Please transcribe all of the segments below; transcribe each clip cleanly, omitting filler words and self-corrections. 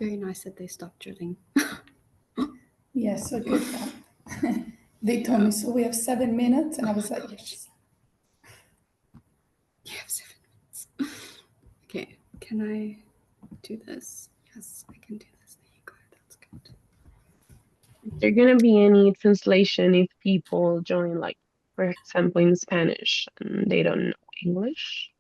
very nice that they stopped drilling. Yeah, so good. They told me, so we have 7 minutes, and I was like, yes. You have 7 minutes. Okay, can I do this? Yes, I can do this. There you go. That's good. Is there gonna be any translation if people join, like, for example, in Spanish and they don't know English?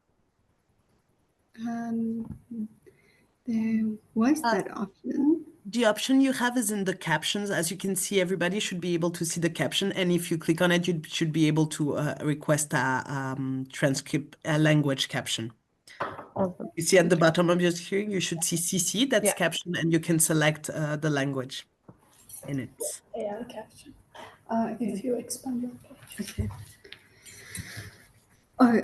There was that option. The option you have is in the captions. As you can see, everybody should be able to see the caption. And if you click on it, you should be able to request a transcript, a language caption. You see at the bottom of your screen, you should see CC, that's Yeah. caption, and you can select the language in it. AI caption. If you expand your page. Okay. Oh,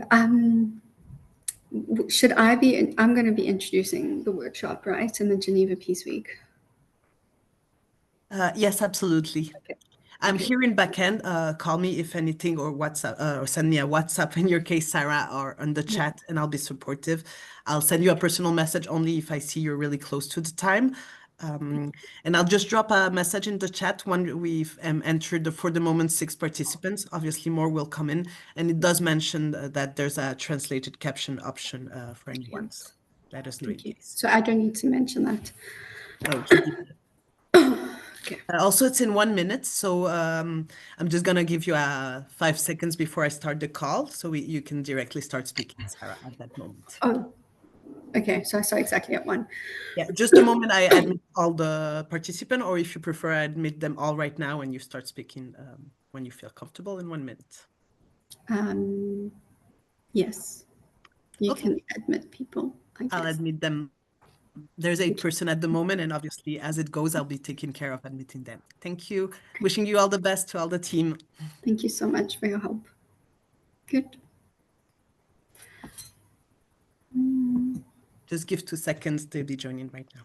should I be? I'm going to be introducing the workshop, right, in the Geneva Peace Week. Yes, absolutely. Okay. I'm here in backend. Call me if anything, or WhatsApp, or send me a WhatsApp in your case, Sarah, or on the chat, and I'll be supportive. I'll send you a personal message only if I see you're really close to the time. And I'll just drop a message in the chat when we've entered for the moment 6 participants. Obviously, more will come in, and it does mention that there's a translated caption option for anyone. So let us know. Thank you. So I don't need to mention that. Okay. Okay. Also, it's in 1 minute, so I'm just gonna give you 5 seconds before I start the call, so you can directly start speaking, Sarah, at that moment. Oh, okay. So I start exactly at 1. Yeah, just a moment. I admit all the participants, or if you prefer, I admit them all right now, and you start speaking when you feel comfortable in 1 minute. Yes, you Okay. can admit people. I'll admit them. There's 8 person at the moment, and obviously, as it goes, I'll be taking care of admitting them. Thank you. Wishing you all the best to all the team. Thank you so much for your help. Good. Just give 2 seconds. They'll be joining right now.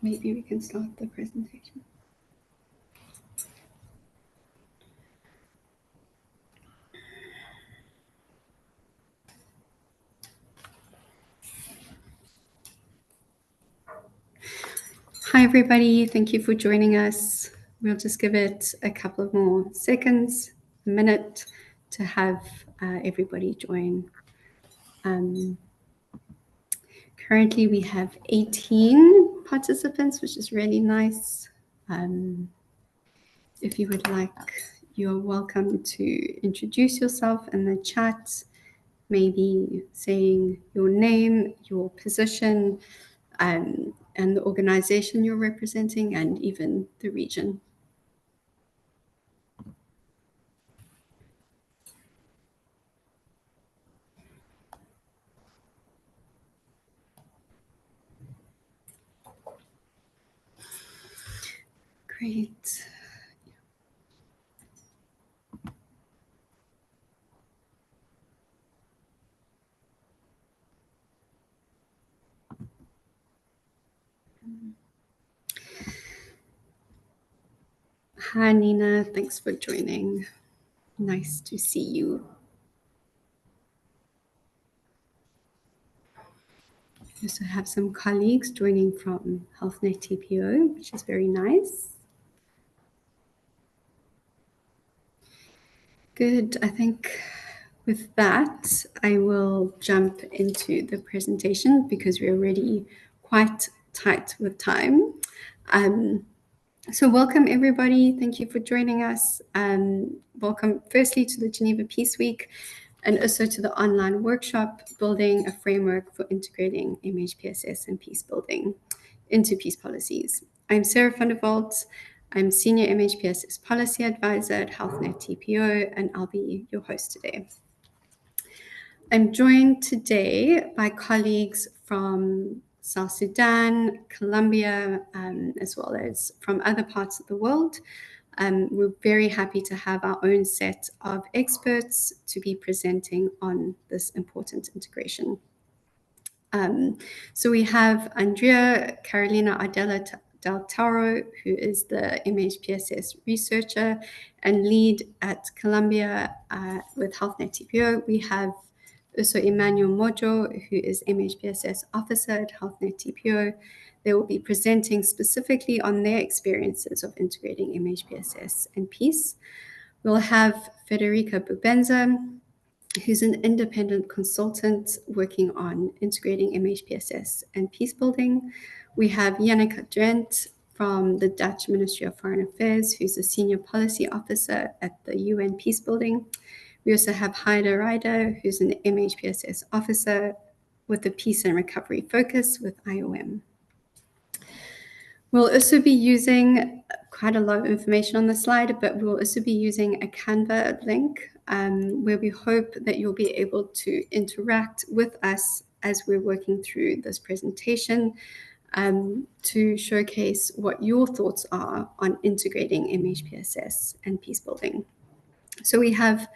Maybe we can start the presentation. Hi, everybody. Thank you for joining us. We'll just give it a couple of more seconds, a minute, to have everybody join. Currently, we have 18 participants, which is really nice. If you would like, you're welcome to introduce yourself in the chat, maybe saying your name, your position, and the organization you're representing, and even the region. Great. Hi, Nina. Thanks for joining. Nice to see you. We also have some colleagues joining from HealthNet TPO, which is very nice. Good. I think with that, I will jump into the presentation because we're already quite tight with time. So welcome, everybody. Thank you for joining us. Welcome, firstly, to the Geneva Peace Week, and also to the online workshop, Building a Framework for Integrating MHPSS and Peacebuilding into Peace Policies. I'm Sarah van der Walt. I'm Senior MHPSS Policy Advisor at HealthNet TPO, and I'll be your host today. I'm joined today by colleagues from South Sudan, Colombia, as well as from other parts of the world. We're very happy to have our own set of experts to be presenting on this important integration. So we have Andrea Carolina Ardila del Toro, who is the MHPSS researcher and lead at Colombia with HealthNet TPO. We have also Emmanuel Moju, who is MHPSS officer at HealthNet TPO. They will be presenting specifically on their experiences of integrating MHPSS and peace. We'll have Federica Bubenza, who's an independent consultant working on integrating MHPSS and peacebuilding. We have Janneke Drent from the Dutch Ministry of Foreign Affairs, who's a senior policy officer at the UN Peacebuilding. We also have Heide Ryder, who's an MHPSS officer with a peace and recovery focus with IOM. We'll also be using quite a lot of information on the slide, but we'll also be using a Canva link where we hope that you'll be able to interact with us as we're working through this presentation to showcase what your thoughts are on integrating MHPSS and peacebuilding. So we have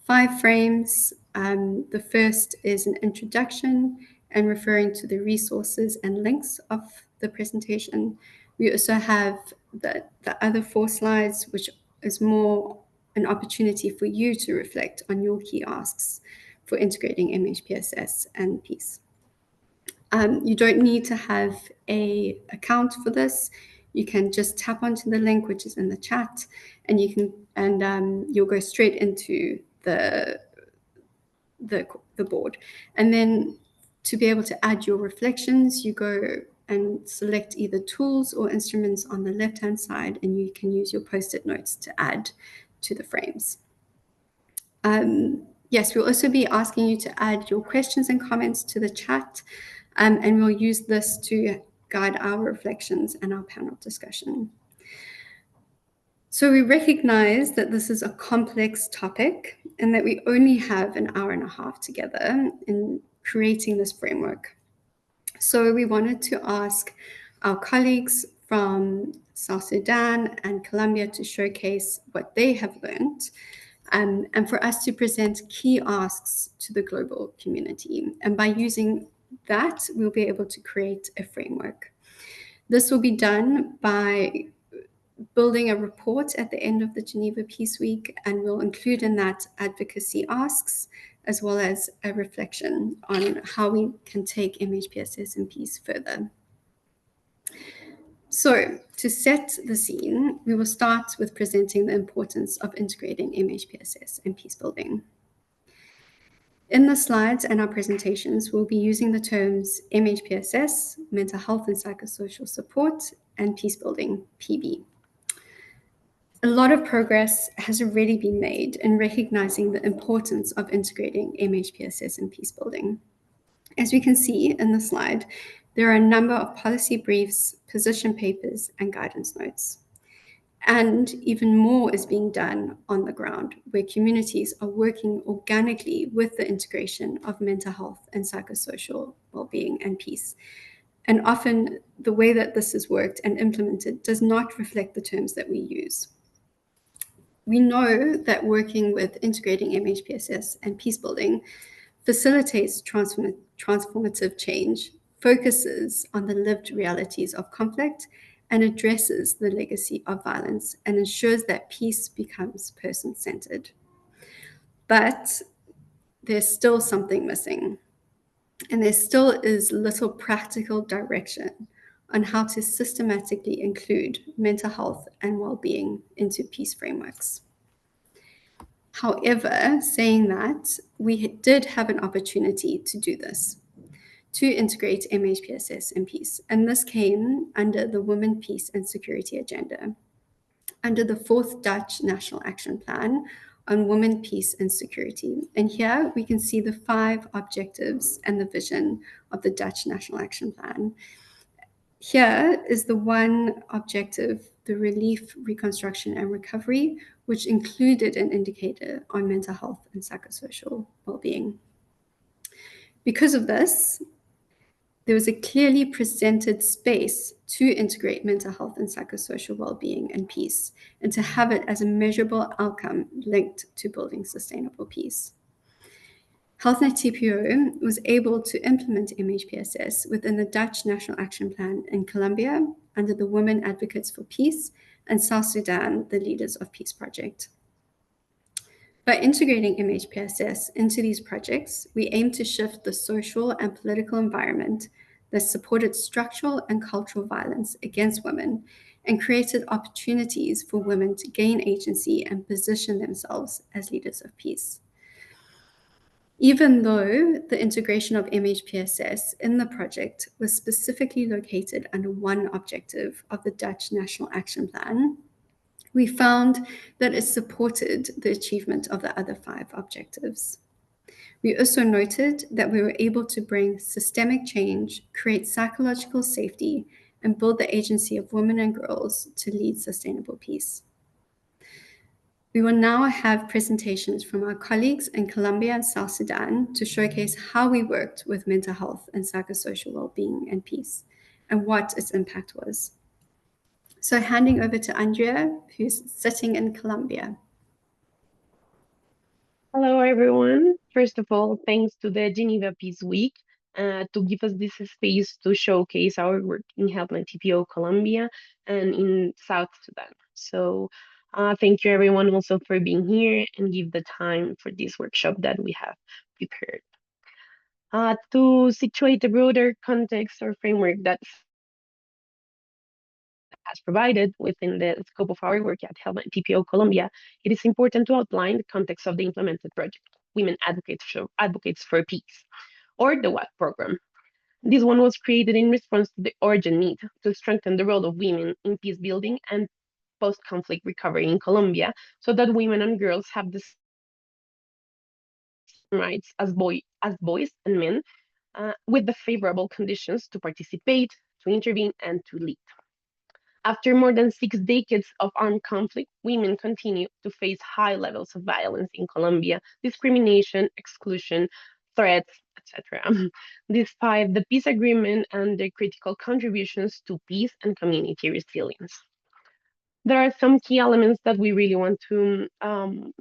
5 frames. The first is an introduction and referring to the resources and links of the presentation. We also have the other 4 slides, which is more an opportunity for you to reflect on your key asks for integrating MHPSS and peace. You don't need to have an account for this. You can just tap onto the link, which is in the chat, and you'll go straight into the board. And then to be able to add your reflections, you go and select either tools or instruments on the left-hand side, and you can use your post-it notes to add to the frames. Yes, we'll also be asking you to add your questions and comments to the chat, and we'll use this to guide our reflections and our panel discussion. So we recognize that this is a complex topic and that we only have an hour and a half together in creating this framework. So we wanted to ask our colleagues from South Sudan and Colombia to showcase what they have learned, and for us to present key asks to the global community. And by using that, we'll be able to create a framework. This will be done by building a report at the end of the Geneva Peace Week, and we'll include in that advocacy asks, as well as a reflection on how we can take MHPSS and peace further. So to set the scene, we will start with presenting the importance of integrating MHPSS and peacebuilding. In the slides and our presentations, we'll be using the terms MHPSS, mental health and psychosocial support, and peacebuilding, PB. A lot of progress has already been made in recognizing the importance of integrating MHPSS and peacebuilding. As we can see in the slide, there are a number of policy briefs, position papers, and guidance notes. And even more is being done on the ground, where communities are working organically with the integration of mental health and psychosocial well-being and peace. And often the way that this is worked and implemented does not reflect the terms that we use. We know that working with integrating MHPSS and peacebuilding facilitates transformative change, focuses on the lived realities of conflict, and addresses the legacy of violence and ensures that peace becomes person-centered. But there's still something missing, and there still is little practical direction on how to systematically include mental health and well-being into peace frameworks. However, saying that, we did have an opportunity to do this, to integrate MHPSS and peace. And this came under the Women, Peace and Security Agenda, under the 4th Dutch National Action Plan on Women, Peace and Security. And here we can see the 5 objectives and the vision of the Dutch National Action Plan. Here is the one objective, the relief, reconstruction, and recovery, which included an indicator on mental health and psychosocial well-being. Because of this, there was a clearly presented space to integrate mental health and psychosocial well-being and peace, and to have it as a measurable outcome linked to building sustainable peace. HealthNet TPO was able to implement MHPSS within the Dutch National Action Plan in Colombia under the Women Advocates for Peace, and South Sudan, the Leaders of Peace Project. By integrating MHPSS into these projects, we aim to shift the social and political environment that supported structural and cultural violence against women and created opportunities for women to gain agency and position themselves as leaders of peace. Even though the integration of MHPSS in the project was specifically located under one objective of the Dutch National Action Plan, we found that it supported the achievement of the other 5 objectives. We also noted that we were able to bring systemic change, create psychological safety, and build the agency of women and girls to lead sustainable peace. We will now have presentations from our colleagues in Colombia and South Sudan to showcase how we worked with mental health and psychosocial well-being and peace, and what its impact was. So handing over to Andrea, who's sitting in Colombia. Hello, everyone. First of all, thanks to the Geneva Peace Week to give us this space to showcase our work in HealthNet TPO Colombia and in South Sudan. So thank you, everyone, also for being here and give the time for this workshop that we have prepared. To situate the broader context or framework that has provided within the scope of our work at HealthNet TPO Colombia, it is important to outline the context of the implemented project, Women Advocates for Peace, or the WAP program. This one was created in response to the urgent need to strengthen the role of women in peace building and post-conflict recovery in Colombia, so that women and girls have the same rights as boys and men, with the favorable conditions to participate, to intervene, and to lead. After more than 6 decades of armed conflict, women continue to face high levels of violence in Colombia, discrimination, exclusion, threats, etc., despite the peace agreement and their critical contributions to peace and community resilience. There are some key elements that we really want to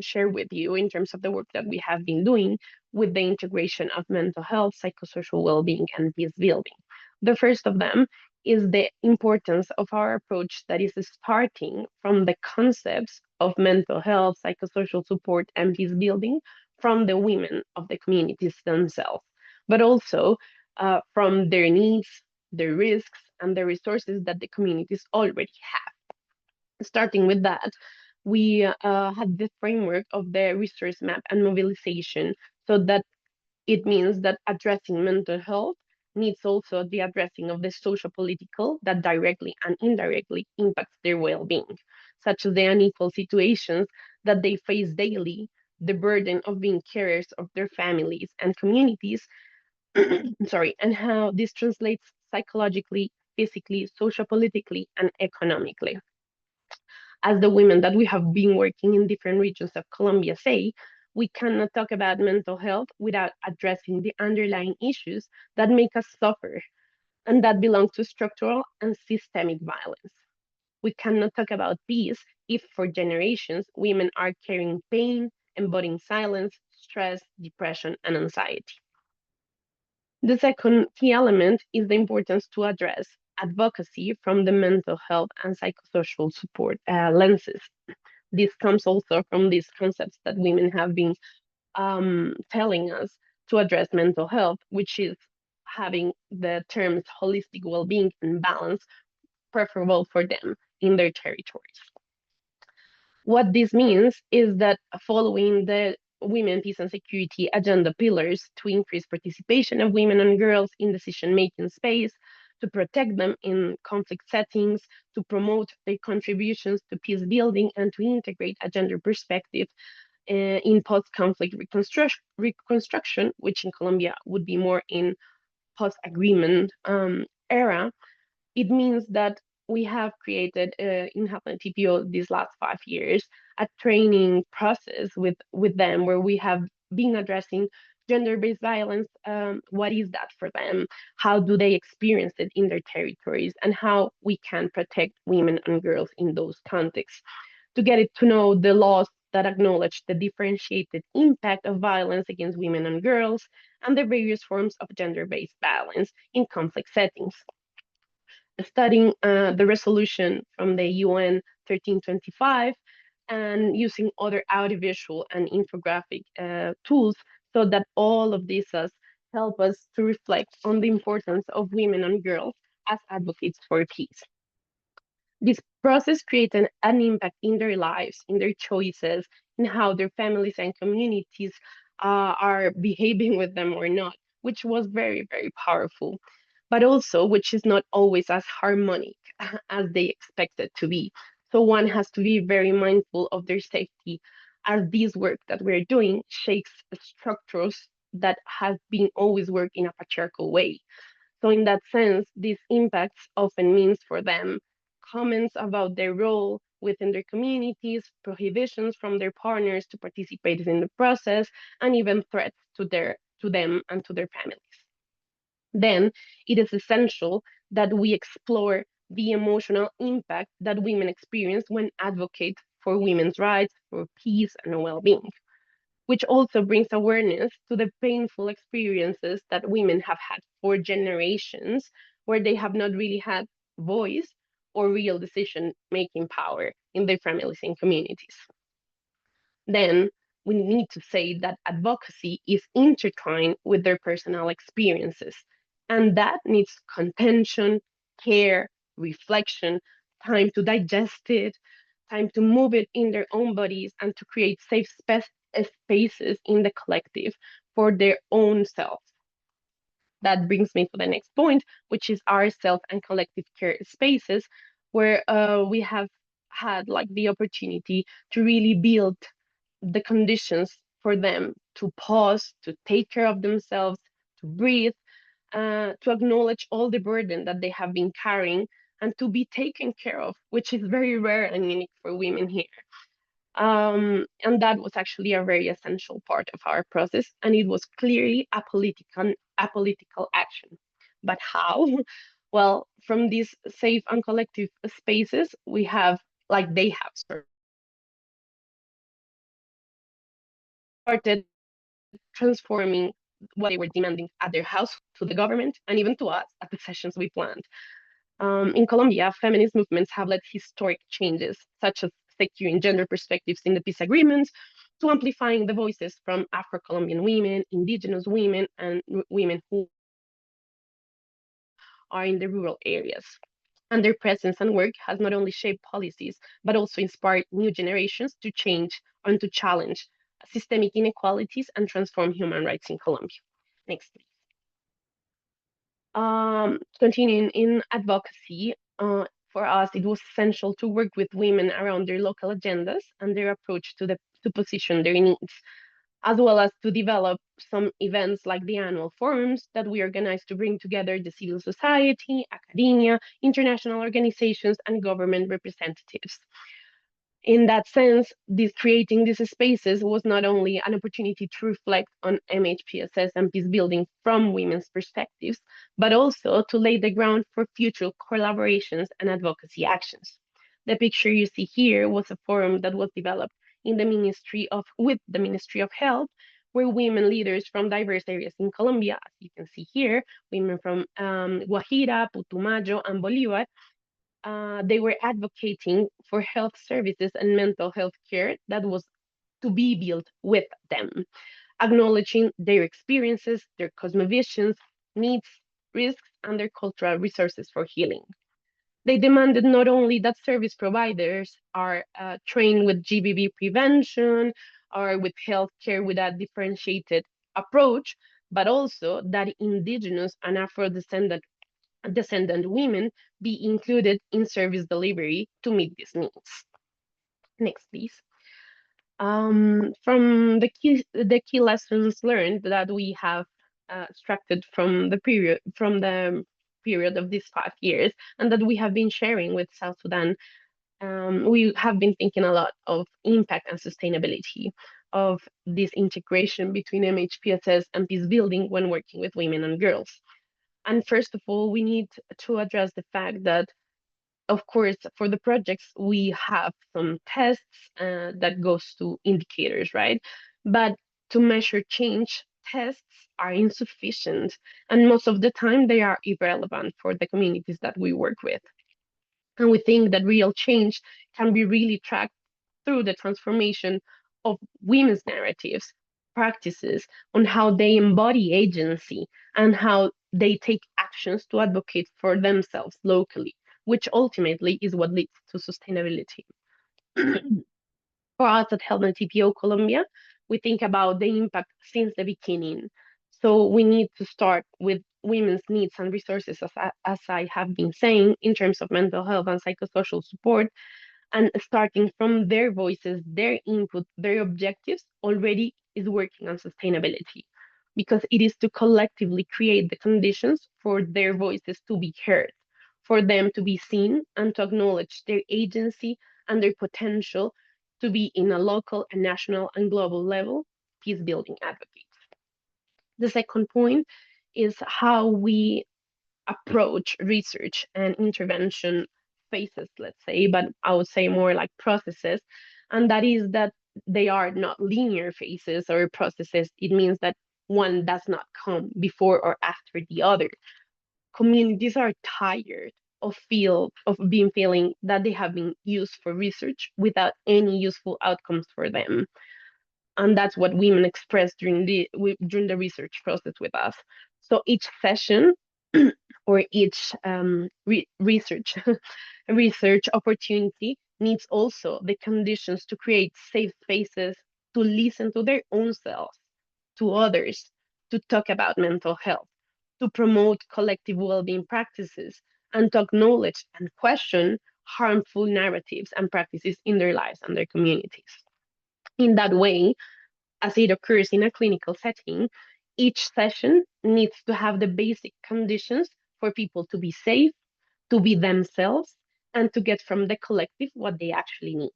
share with you in terms of the work that we have been doing with the integration of mental health, psychosocial well-being, and peace building. The first of them is the importance of our approach that is starting from the concepts of mental health, psychosocial support, and peace building from the women of the communities themselves, but also from their needs, their risks, and the resources that the communities already have. Starting with that, we had the framework of the resource map and mobilization, so that it means that addressing mental health needs also the addressing of the social political that directly and indirectly impacts their well-being, such as the unequal situations that they face daily, the burden of being carers of their families and communities, and how this translates psychologically, physically, socio-politically, and economically. As the women that we have been working in different regions of Colombia say, we cannot talk about mental health without addressing the underlying issues that make us suffer and that belong to structural and systemic violence. We cannot talk about peace if for generations women are carrying pain, embodying silence, stress, depression, and anxiety. The second key element is the importance to address advocacy from the mental health and psychosocial support lenses. This comes also from these concepts that women have been telling us to address mental health, which is having the terms holistic well-being and balance preferable for them in their territories. What this means is that following the women, peace, and security agenda pillars to increase participation of women and girls in decision-making space, to protect them in conflict settings, to promote their contributions to peace building, and to integrate a gender perspective in post-conflict reconstruction, which in Colombia would be more in post-agreement era. It means that we have created in HealthNet TPO these last 5 years a training process with them where we have been addressing gender-based violence. What is that for them? How do they experience it in their territories? And how we can protect women and girls in those contexts. To get it to know the laws that acknowledge the differentiated impact of violence against women and girls and the various forms of gender-based violence in conflict settings. Studying the resolution from the UN 1325 and using other audiovisual and infographic tools, so that all of these help us to reflect on the importance of women and girls as advocates for peace. This process creates an impact in their lives, in their choices, in how their families and communities are behaving with them or not, which was very, very powerful, but also which is not always as harmonic as they expect it to be. So one has to be very mindful of their safety, as this work that we're doing shakes structures that have been always worked in a patriarchal way. So in that sense, these impacts often means for them comments about their role within their communities, prohibitions from their partners to participate in the process, and even threats to them and to their families. Then it is essential that we explore the emotional impact that women experience when advocate for women's rights, for peace and well-being, which also brings awareness to the painful experiences that women have had for generations, where they have not really had voice or real decision making power in their families and communities. Then we need to say that advocacy is intertwined with their personal experiences, and that needs contention, care, reflection, time to digest it, time to move it in their own bodies, and to create safe spaces in the collective for their own self. That brings me to the next point, which is our self and collective care spaces, where we have had like the opportunity to really build the conditions for them to pause, to take care of themselves, to breathe, to acknowledge all the burden that they have been carrying, and to be taken care of, which is very rare and unique for women here. And that was actually a very essential part of our process, and it was clearly a political action. But how? Well, from these safe and collective spaces, we have, like they have started transforming what they were demanding at their house to the government and even to us at the sessions we planned. In Colombia, feminist movements have led historic changes, such as securing gender perspectives in the peace agreements, to amplifying the voices from Afro-Colombian women, indigenous women, and women who are in the rural areas. And their presence and work has not only shaped policies, but also inspired new generations to change and to challenge systemic inequalities and transform human rights in Colombia. Next, please. Continuing in advocacy, for us, it was essential to work with women around their local agendas and their approach to position their needs, as well as to develop some events like the annual forums that we organized to bring together the civil society, academia, international organizations, and government representatives. In that sense, creating these spaces was not only an opportunity to reflect on MHPSS and peace building from women's perspectives, but also to lay the ground for future collaborations and advocacy actions. The picture you see here was a forum that was developed with the Ministry of Health, where women leaders from diverse areas in Colombia, as you can see here, women from Guajira, Putumayo, and Bolívar, they were advocating for health services and mental health care that was to be built with them, acknowledging their experiences, their cosmovisions, needs, risks, and their cultural resources for healing. They demanded not only that service providers are trained with GBV prevention or with healthcare with a differentiated approach, but also that indigenous and Afro-descendant women be included in service delivery to meet these needs. Next, please. From the key lessons learned that we have extracted from the period of these 5 years, and that we have been sharing with South Sudan, we have been thinking a lot of impact and sustainability of this integration between MHPSS and peace building when working with women and girls. And first of all, we need to address the fact that, of course, for the projects, we have some tests that goes to indicators, right? But to measure change, tests are insufficient. And most of the time, they are irrelevant for the communities that we work with. And we think that real change can be really tracked through the transformation of women's narratives, practices, on how they embody agency and how they take actions to advocate for themselves locally, which ultimately is what leads to sustainability. For us at HealthNet TPO Colombia, we think about the impact since the beginning. So we need to start with women's needs and resources, as I have been saying, in terms of mental health and psychosocial support, and starting from their voices, their input, their objectives already is working on sustainability, because it is to collectively create the conditions for their voices to be heard, for them to be seen and to acknowledge their agency and their potential to be in a local and national and global level peace building advocates. The second point is how we approach research and intervention phases, let's say, but I would say more like processes. And that is that they are not linear phases or processes. It means that one does not come before or after the other. Communities are tired of being feeling that they have been used for research without any useful outcomes for them, and that's what women express during the research process with us. So each session or each research research opportunity needs also the conditions to create safe spaces to listen to their own selves, to others, to talk about mental health, to promote collective well-being practices, and to acknowledge and question harmful narratives and practices in their lives and their communities. In that way, as it occurs in a clinical setting, each session needs to have the basic conditions for people to be safe, to be themselves, and to get from the collective what they actually need.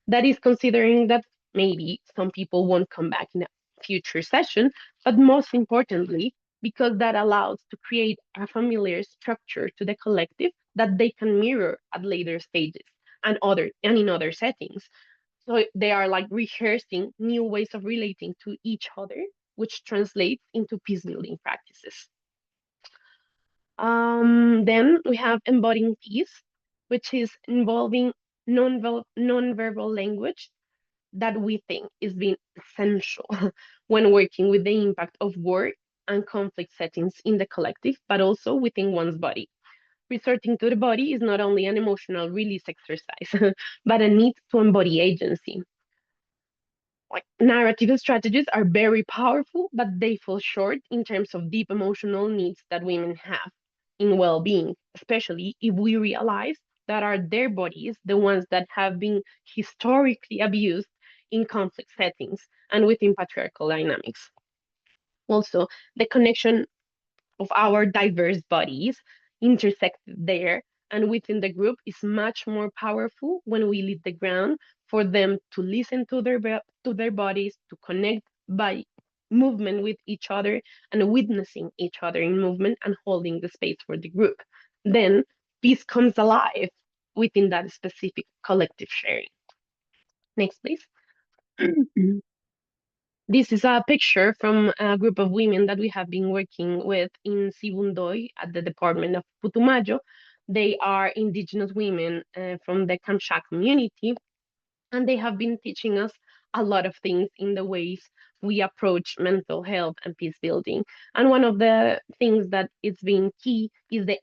That is considering that maybe some people won't come back in a future session, but most importantly, because that allows to create a familiar structure to the collective that they can mirror at later stages and in other settings. So they are like rehearsing new ways of relating to each other, which translates into peace building practices. Then we have embodying peace, which is involving non-verbal language that we think is being essential when working with the impact of war and conflict settings in the collective, but also within one's body. Resorting to the body is not only an emotional release exercise, but a need to embody agency. Like narrative strategies are very powerful, but they fall short in terms of deep emotional needs that women have in well-being, especially if we realize that are their bodies the ones that have been historically abused in conflict settings and within patriarchal dynamics. Also, the connection of our diverse bodies intersected there and within the group is much more powerful when we lead the ground for them to listen to their bodies, to connect by movement with each other and witnessing each other in movement and holding the space for the group. Then peace comes alive within that specific collective sharing. Next, please. This is a picture from a group of women that we have been working with in Sibundoy at the Department of Putumayo. They are indigenous women from the Kamsha community, and they have been teaching us a lot of things in the ways we approach mental health and peace building. And one of the things that it's been key is the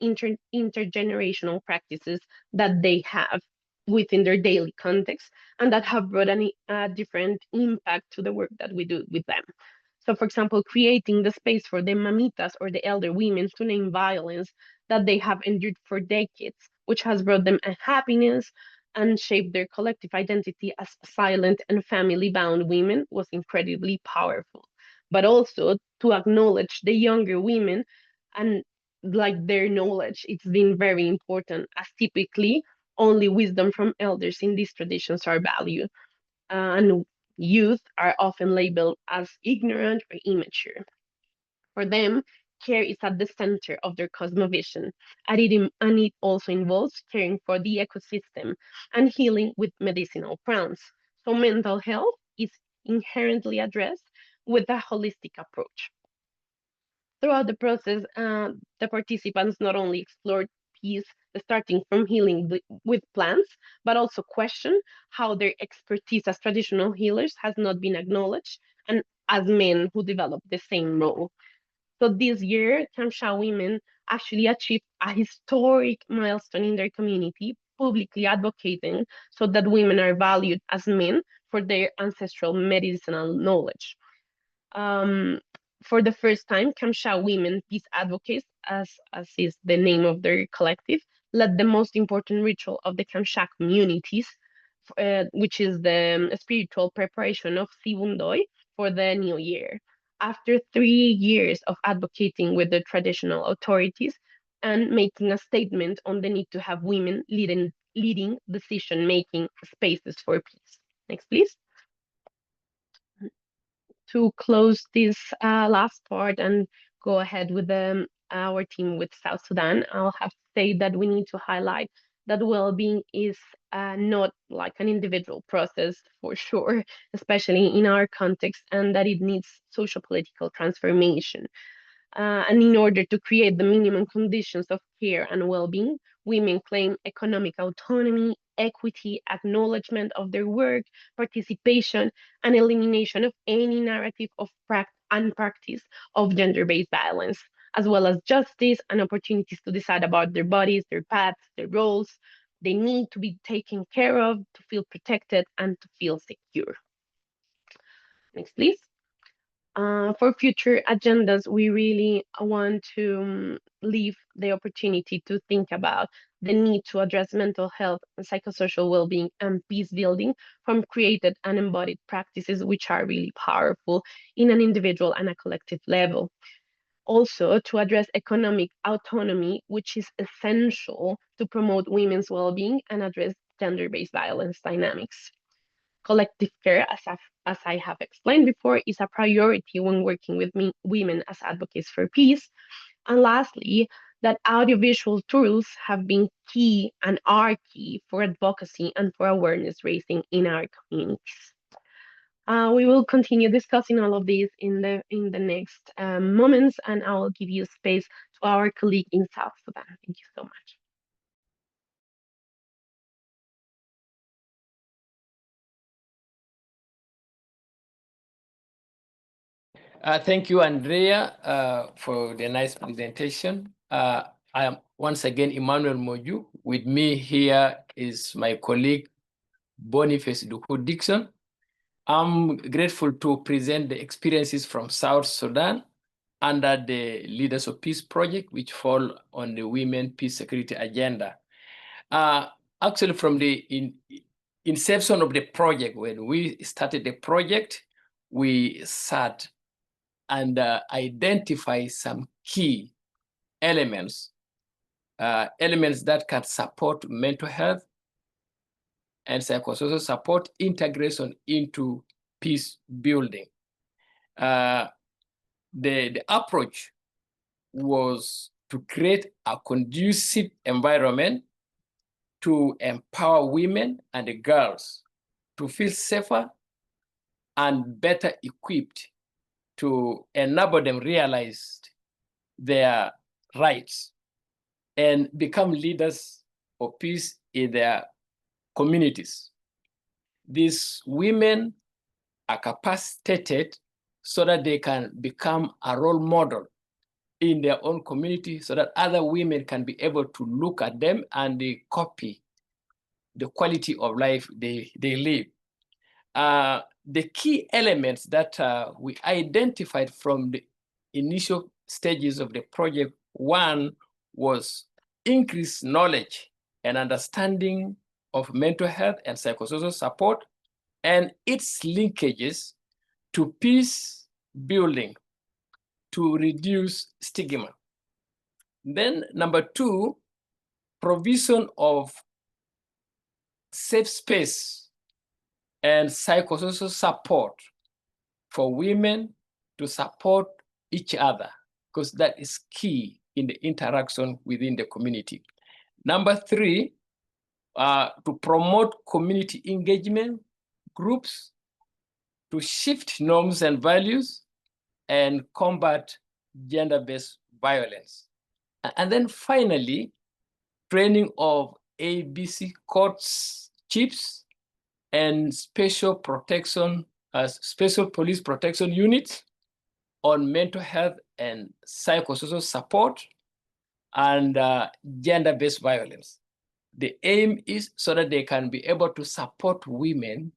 intergenerational practices that they have within their daily context and that have brought a different impact to the work that we do with them. So, for example, creating the space for the mamitas or the elder women to name violence that they have endured for decades, which has brought them a happiness and shaped their collective identity as silent and family bound women was incredibly powerful. But also to acknowledge the younger women and like their knowledge, it's been very important, as typically only wisdom from elders in these traditions are valued. And youth are often labeled as ignorant or immature. For them, care is at the center of their cosmovision, and it also involves caring for the ecosystem and healing with medicinal plants. So mental health is inherently addressed with a holistic approach. Throughout the process, the participants not only explored peace starting from healing with plants, but also question how their expertise as traditional healers has not been acknowledged, and as men who develop the same role. So this year, Kamsha women actually achieved a historic milestone in their community, publicly advocating so that women are valued as men for their ancestral medicinal knowledge. Um, for the first time, Kamsha women peace advocates, as is the name of their collective, led the most important ritual of the Kamsha communities, which is the spiritual preparation of Sibundoy for the new year. After 3 years of advocating with the traditional authorities and making a statement on the need to have women leading decision-making spaces for peace. Next, please. To close this last part and go ahead with our team with South Sudan, I'll have to say that we need to highlight that well-being is not like an individual process for sure, especially in our context, and that it needs social political transformation. And in order to create the minimum conditions of care and well-being, women claim economic autonomy, equity, acknowledgement of their work, participation, and elimination of any narrative of and practice of gender-based violence, as well as justice and opportunities to decide about their bodies, their paths, their roles. They need to be taken care of, to feel protected, and to feel secure. Next, please. For future agendas, we really want to leave the opportunity to think about the need to address mental health and psychosocial well-being and peace building from created and embodied practices, which are really powerful in an individual and a collective level. Also, to address economic autonomy, which is essential to promote women's well-being and address gender-based violence dynamics. Collective care, as I have explained before, is a priority when working with women as advocates for peace. And lastly, that audiovisual tools have been key and are key for advocacy and for awareness raising in our communities. We will continue discussing all of these in the next moments, and I will give you space to our colleague in South Sudan. Thank you so much. Thank you, Andrea, for the nice presentation. I am once again Emmanuel Moju. With me here is my colleague, Boniface Duku Dixon. I'm grateful to present the experiences from South Sudan under the Leaders of Peace project, which fall on the Women Peace Security Agenda. Actually, from the inception of the project, when we started the project, we sat and identify some key elements, elements that can support mental health and psychosocial support integration into peace building. The approach was to create a conducive environment to empower women and the girls to feel safer and better equipped to enable them realize their rights and become leaders of peace in their communities. These women are capacitated so that they can become a role model in their own community so that other women can be able to look at them and they copy the quality of life they live. The key elements that we identified from the initial stages of the project, one was increased knowledge and understanding of mental health and psychosocial support and its linkages to peace building to reduce stigma. Then number two, provision of safe space and psychosocial support for women to support each other, because that is key in the interaction within the community. Number three, to promote community engagement groups to shift norms and values and combat gender-based violence. And then finally, training of ABC courts chiefs and special police protection units on mental health and psychosocial support and gender-based violence. The aim is so that they can be able to support women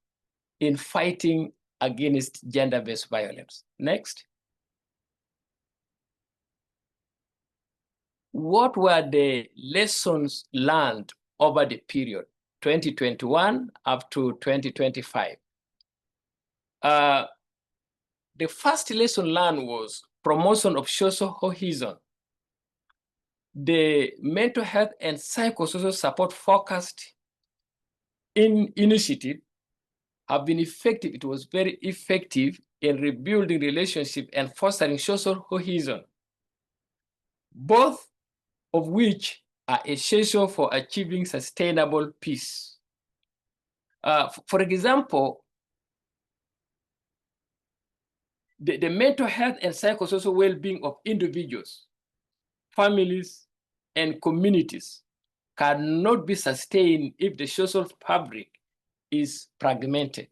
in fighting against gender-based violence. Next. What were the lessons learned over the period 2021 up to 2025? The first lesson learned was promotion of social cohesion. The mental health and psychosocial support focused initiative have been effective. It was very effective in rebuilding relationship and fostering social cohesion, both of which are essential for achieving sustainable peace. For example, the mental health and psychosocial well-being of individuals, families, and communities cannot be sustained if the social fabric is fragmented.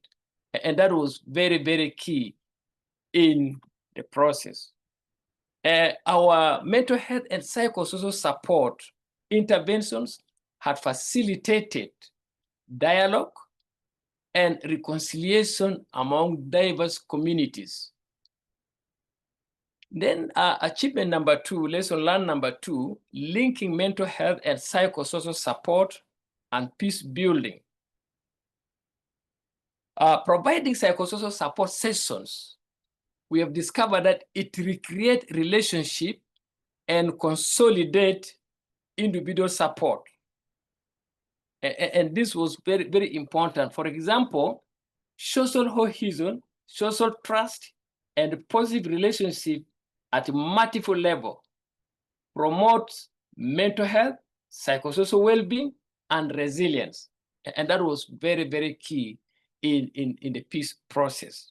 And that was very, very key in the process. Our mental health and psychosocial support interventions had facilitated dialogue and reconciliation among diverse communities. Then achievement number 2, lesson learned number 2, linking mental health and psychosocial support and peace building. Providing psychosocial support sessions, we have discovered that it recreates relationship and consolidate individual support. And this was very, very important. For example, social cohesion, social trust, and positive relationship at multiple levels promotes mental health, psychosocial well-being, and resilience. And that was very, very key in the peace process.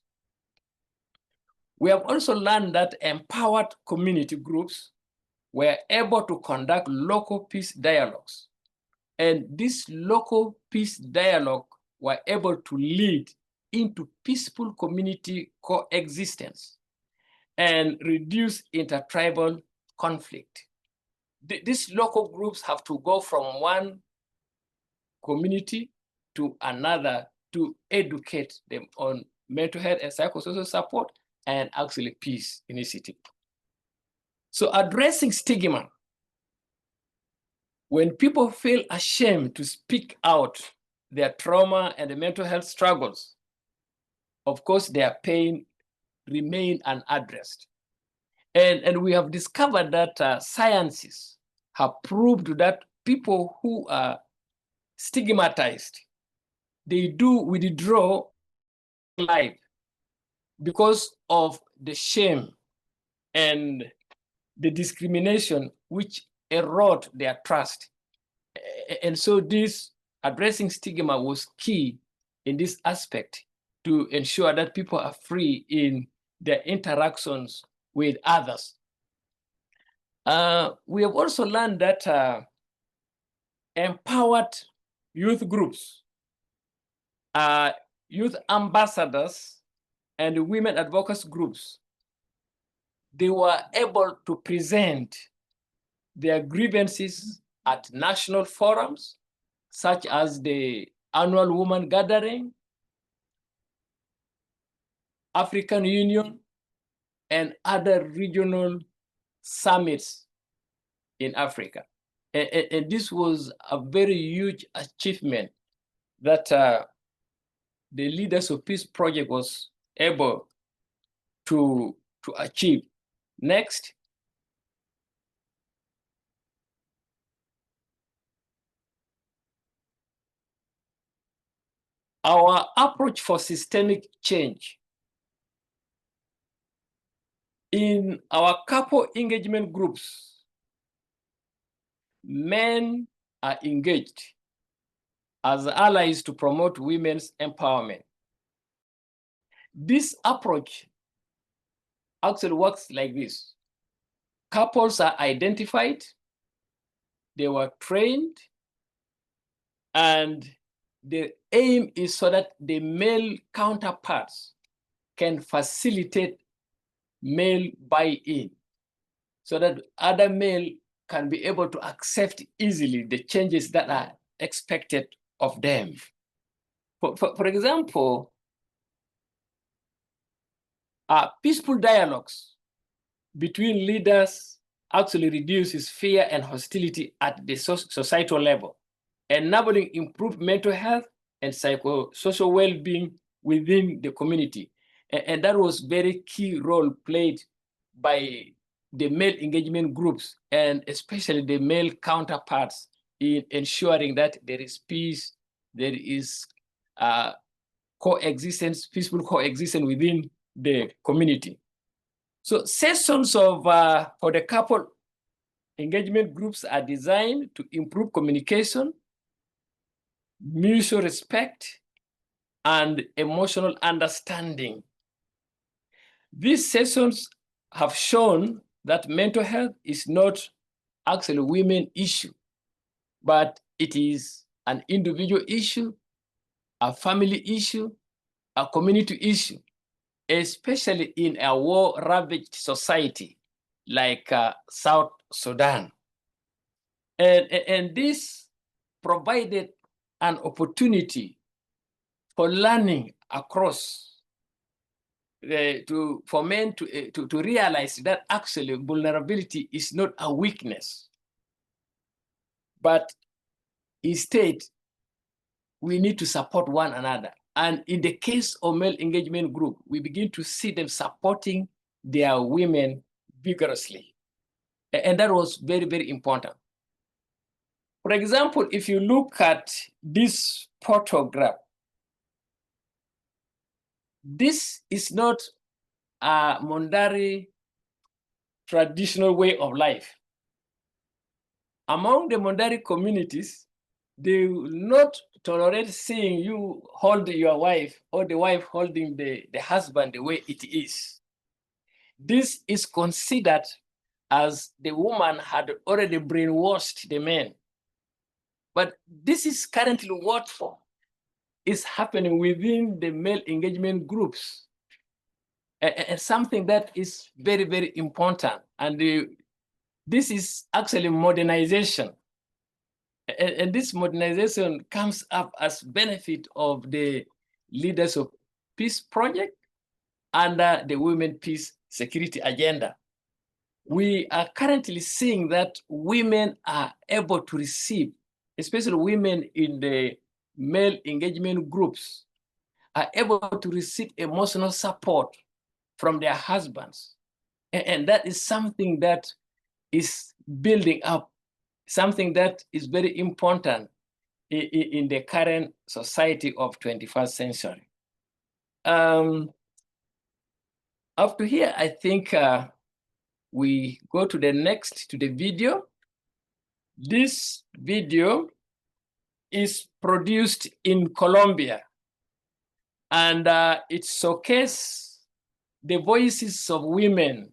We have also learned that empowered community groups were able to conduct local peace dialogues. And this local peace dialogue were able to lead into peaceful community coexistence and reduce intertribal conflict. These local groups have to go from one community to another to educate them on mental health and psychosocial support and actually peace initiative. So addressing stigma. When people feel ashamed to speak out their trauma and the mental health struggles, of course, their pain remain unaddressed. And we have discovered that sciences have proved that people who are stigmatized, they do withdraw life because of the shame and the discrimination which erode their trust. And so this addressing stigma was key in this aspect to ensure that people are free in their interactions with others. We have also learned that empowered youth groups, youth ambassadors, and women advocacy groups, they were able to present their grievances at national forums, such as the annual Women Gathering, African Union, and other regional summits in Africa. And this was a very huge achievement that the Leaders of Peace Project was able to achieve. Next. Our approach for systemic change. In our couple engagement groups, men are engaged as allies to promote women's empowerment. This approach actually works like this. Couples are identified, they were trained, and the aim is so that the male counterparts can facilitate male buy-in, so that other male can be able to accept easily the changes that are expected of them. For example, peaceful dialogues between leaders actually reduces fear and hostility at the societal level, enabling improved mental health and psychosocial well-being within the community. And that was very key role played by the male engagement groups, and especially the male counterparts, in ensuring that there is peace, there is coexistence, peaceful coexistence within the community. So sessions of for the couple engagement groups are designed to improve communication, mutual respect, and emotional understanding. These sessions have shown that mental health is not actually a women's issue, but it is an individual issue, a family issue, a community issue, especially in a war-ravaged society like South Sudan. And this provided an opportunity for learning across for men to realize that actually vulnerability is not a weakness, but instead we need to support one another. And in the case of male engagement group, we begin to see them supporting their women vigorously. And that was very, very important. For example, if you look at this photograph, this is not a Mondari traditional way of life. Among the Mondari communities, they will not tolerate seeing you hold your wife or the wife holding the husband the way it is. This is considered as the woman had already brainwashed the men. But this is currently what is happening within the male engagement groups. And something that is very, very important. And this is actually modernization. And this modernization comes up as benefit of the Leaders of Peace Project under the Women, Peace, Security Agenda. We are currently seeing that women are able to receive, especially women in the male engagement groups, are able to receive emotional support from their husbands. And that is something that is building up, something that is very important in the current society of 21st century. After here, I think we go to the video. This video is produced in Colombia, and it showcases the voices of women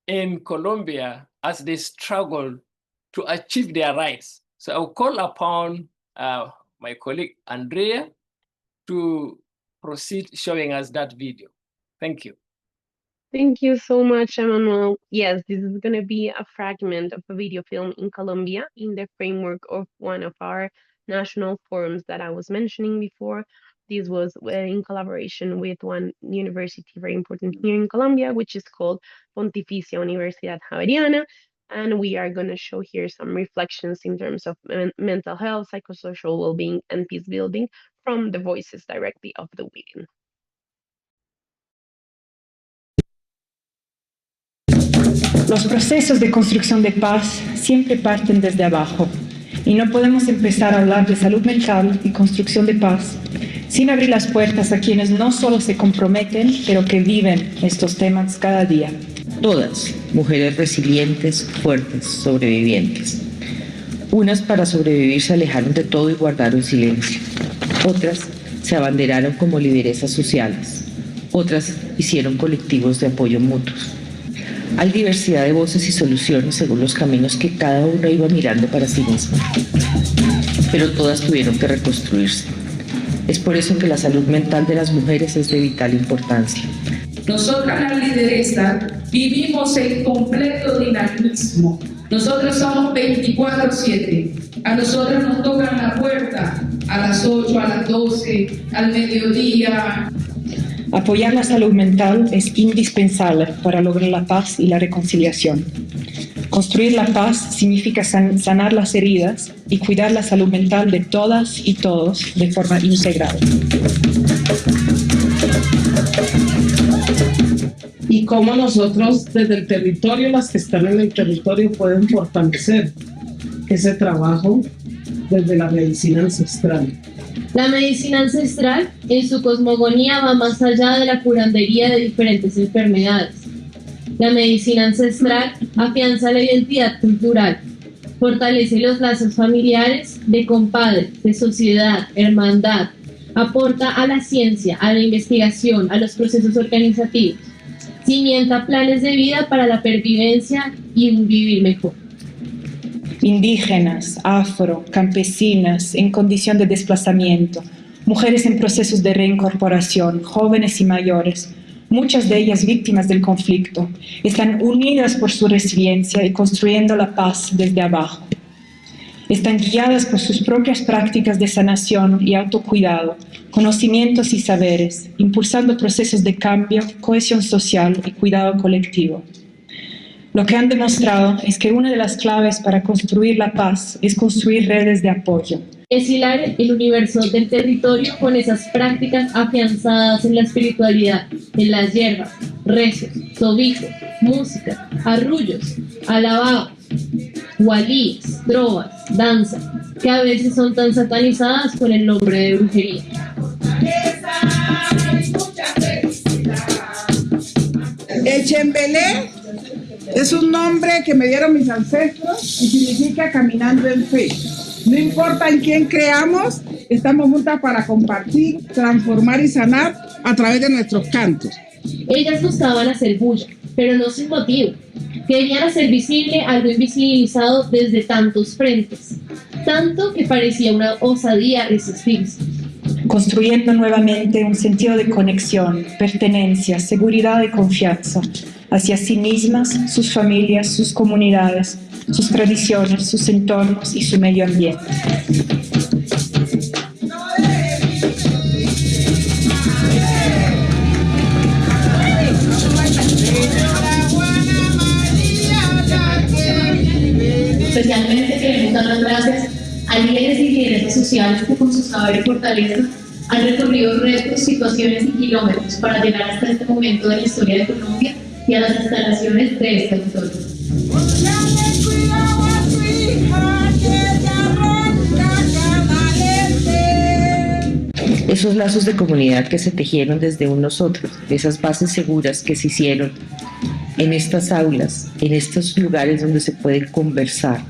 in Colombia as they struggle to achieve their rights. So I'll call upon my colleague Andrea to proceed showing us that video. Thank you. Thank you so much, Emmanuel. Yes, this is going to be a fragment of a video film in Colombia in the framework of one of our national forums that I was mentioning before. This was in collaboration with one university very important here in Colombia, which is called Pontificia Universidad Javeriana. And we are going to show here some reflections in terms of mental health, psychosocial well-being, and peace building from the voices directly of the women. Los procesos de construcción de paz siempre parten desde abajo y no podemos empezar a hablar de salud mental y construcción de paz sin abrir las puertas a quienes no solo se comprometen, pero que viven estos temas cada día. Todas mujeres resilientes, fuertes, sobrevivientes. Unas para sobrevivir se alejaron de todo y guardaron silencio. Otras se abanderaron como lideresas sociales. Otras hicieron colectivos de apoyo mutuos. Hay diversidad de voces y soluciones según los caminos que cada uno iba mirando para sí mismo, pero todas tuvieron que reconstruirse. Es por eso que la salud mental de las mujeres es de vital importancia. Nosotras las lideresas vivimos en completo dinamismo. Nosotros somos 24/7. A nosotras nos tocan la puerta a las 8, a las 12, al mediodía. Apoyar la salud mental es indispensable para lograr la paz y la reconciliación. Construir la paz significa sanar las heridas y cuidar la salud mental de todas y todos de forma integral. Y cómo nosotros desde el territorio, las que están en el territorio, pueden fortalecer ese trabajo desde la medicina ancestral. La medicina ancestral en su cosmogonía va más allá de la curandería de diferentes enfermedades. La medicina ancestral afianza la identidad cultural, fortalece los lazos familiares, de compadres, de sociedad, hermandad, aporta a la ciencia, a la investigación, a los procesos organizativos, cimienta planes de vida para la pervivencia y un vivir mejor. Indígenas, afro, campesinas en condición de desplazamiento, mujeres en procesos de reincorporación, jóvenes y mayores, muchas de ellas víctimas del conflicto, están unidas por su resiliencia y construyendo la paz desde abajo. Están guiadas por sus propias prácticas de sanación y autocuidado, conocimientos y saberes, impulsando procesos de cambio, cohesión social y cuidado colectivo. Lo que han demostrado es que una de las claves para construir la paz es construir redes de apoyo. Es hilar el universo del territorio con esas prácticas afianzadas en la espiritualidad, en las hierbas, rezos, tobijos, música, arrullos, alabados, gualíes, trovas, danzas, que a veces son tan satanizadas con el nombre de brujería. El chembelé es un nombre que me dieron mis ancestros y significa caminando en fe. No importa en quién creamos, estamos juntas para compartir, transformar y sanar a través de nuestros cantos. Ellas buscaban hacer bulla, pero no sin motivo. Querían hacer visible algo invisibilizado desde tantos frentes, tanto que parecía una osadía resistirse. Construyendo nuevamente un sentido de conexión, pertenencia, seguridad y confianza hacia sí mismas, sus familias, sus comunidades, sus tradiciones, sus entornos y su medio ambiente. Especialmente queremos dar las gracias a líderes y lideresas sociales que con su saber y fortaleza han recorrido retos, situaciones y kilómetros para llegar hasta este momento de la historia de Colombia y a las instalaciones de este auditorio. Esos lazos de comunidad que se tejieron desde un nosotros, esas bases seguras que se hicieron en estas aulas, en estos lugares donde se puede conversar,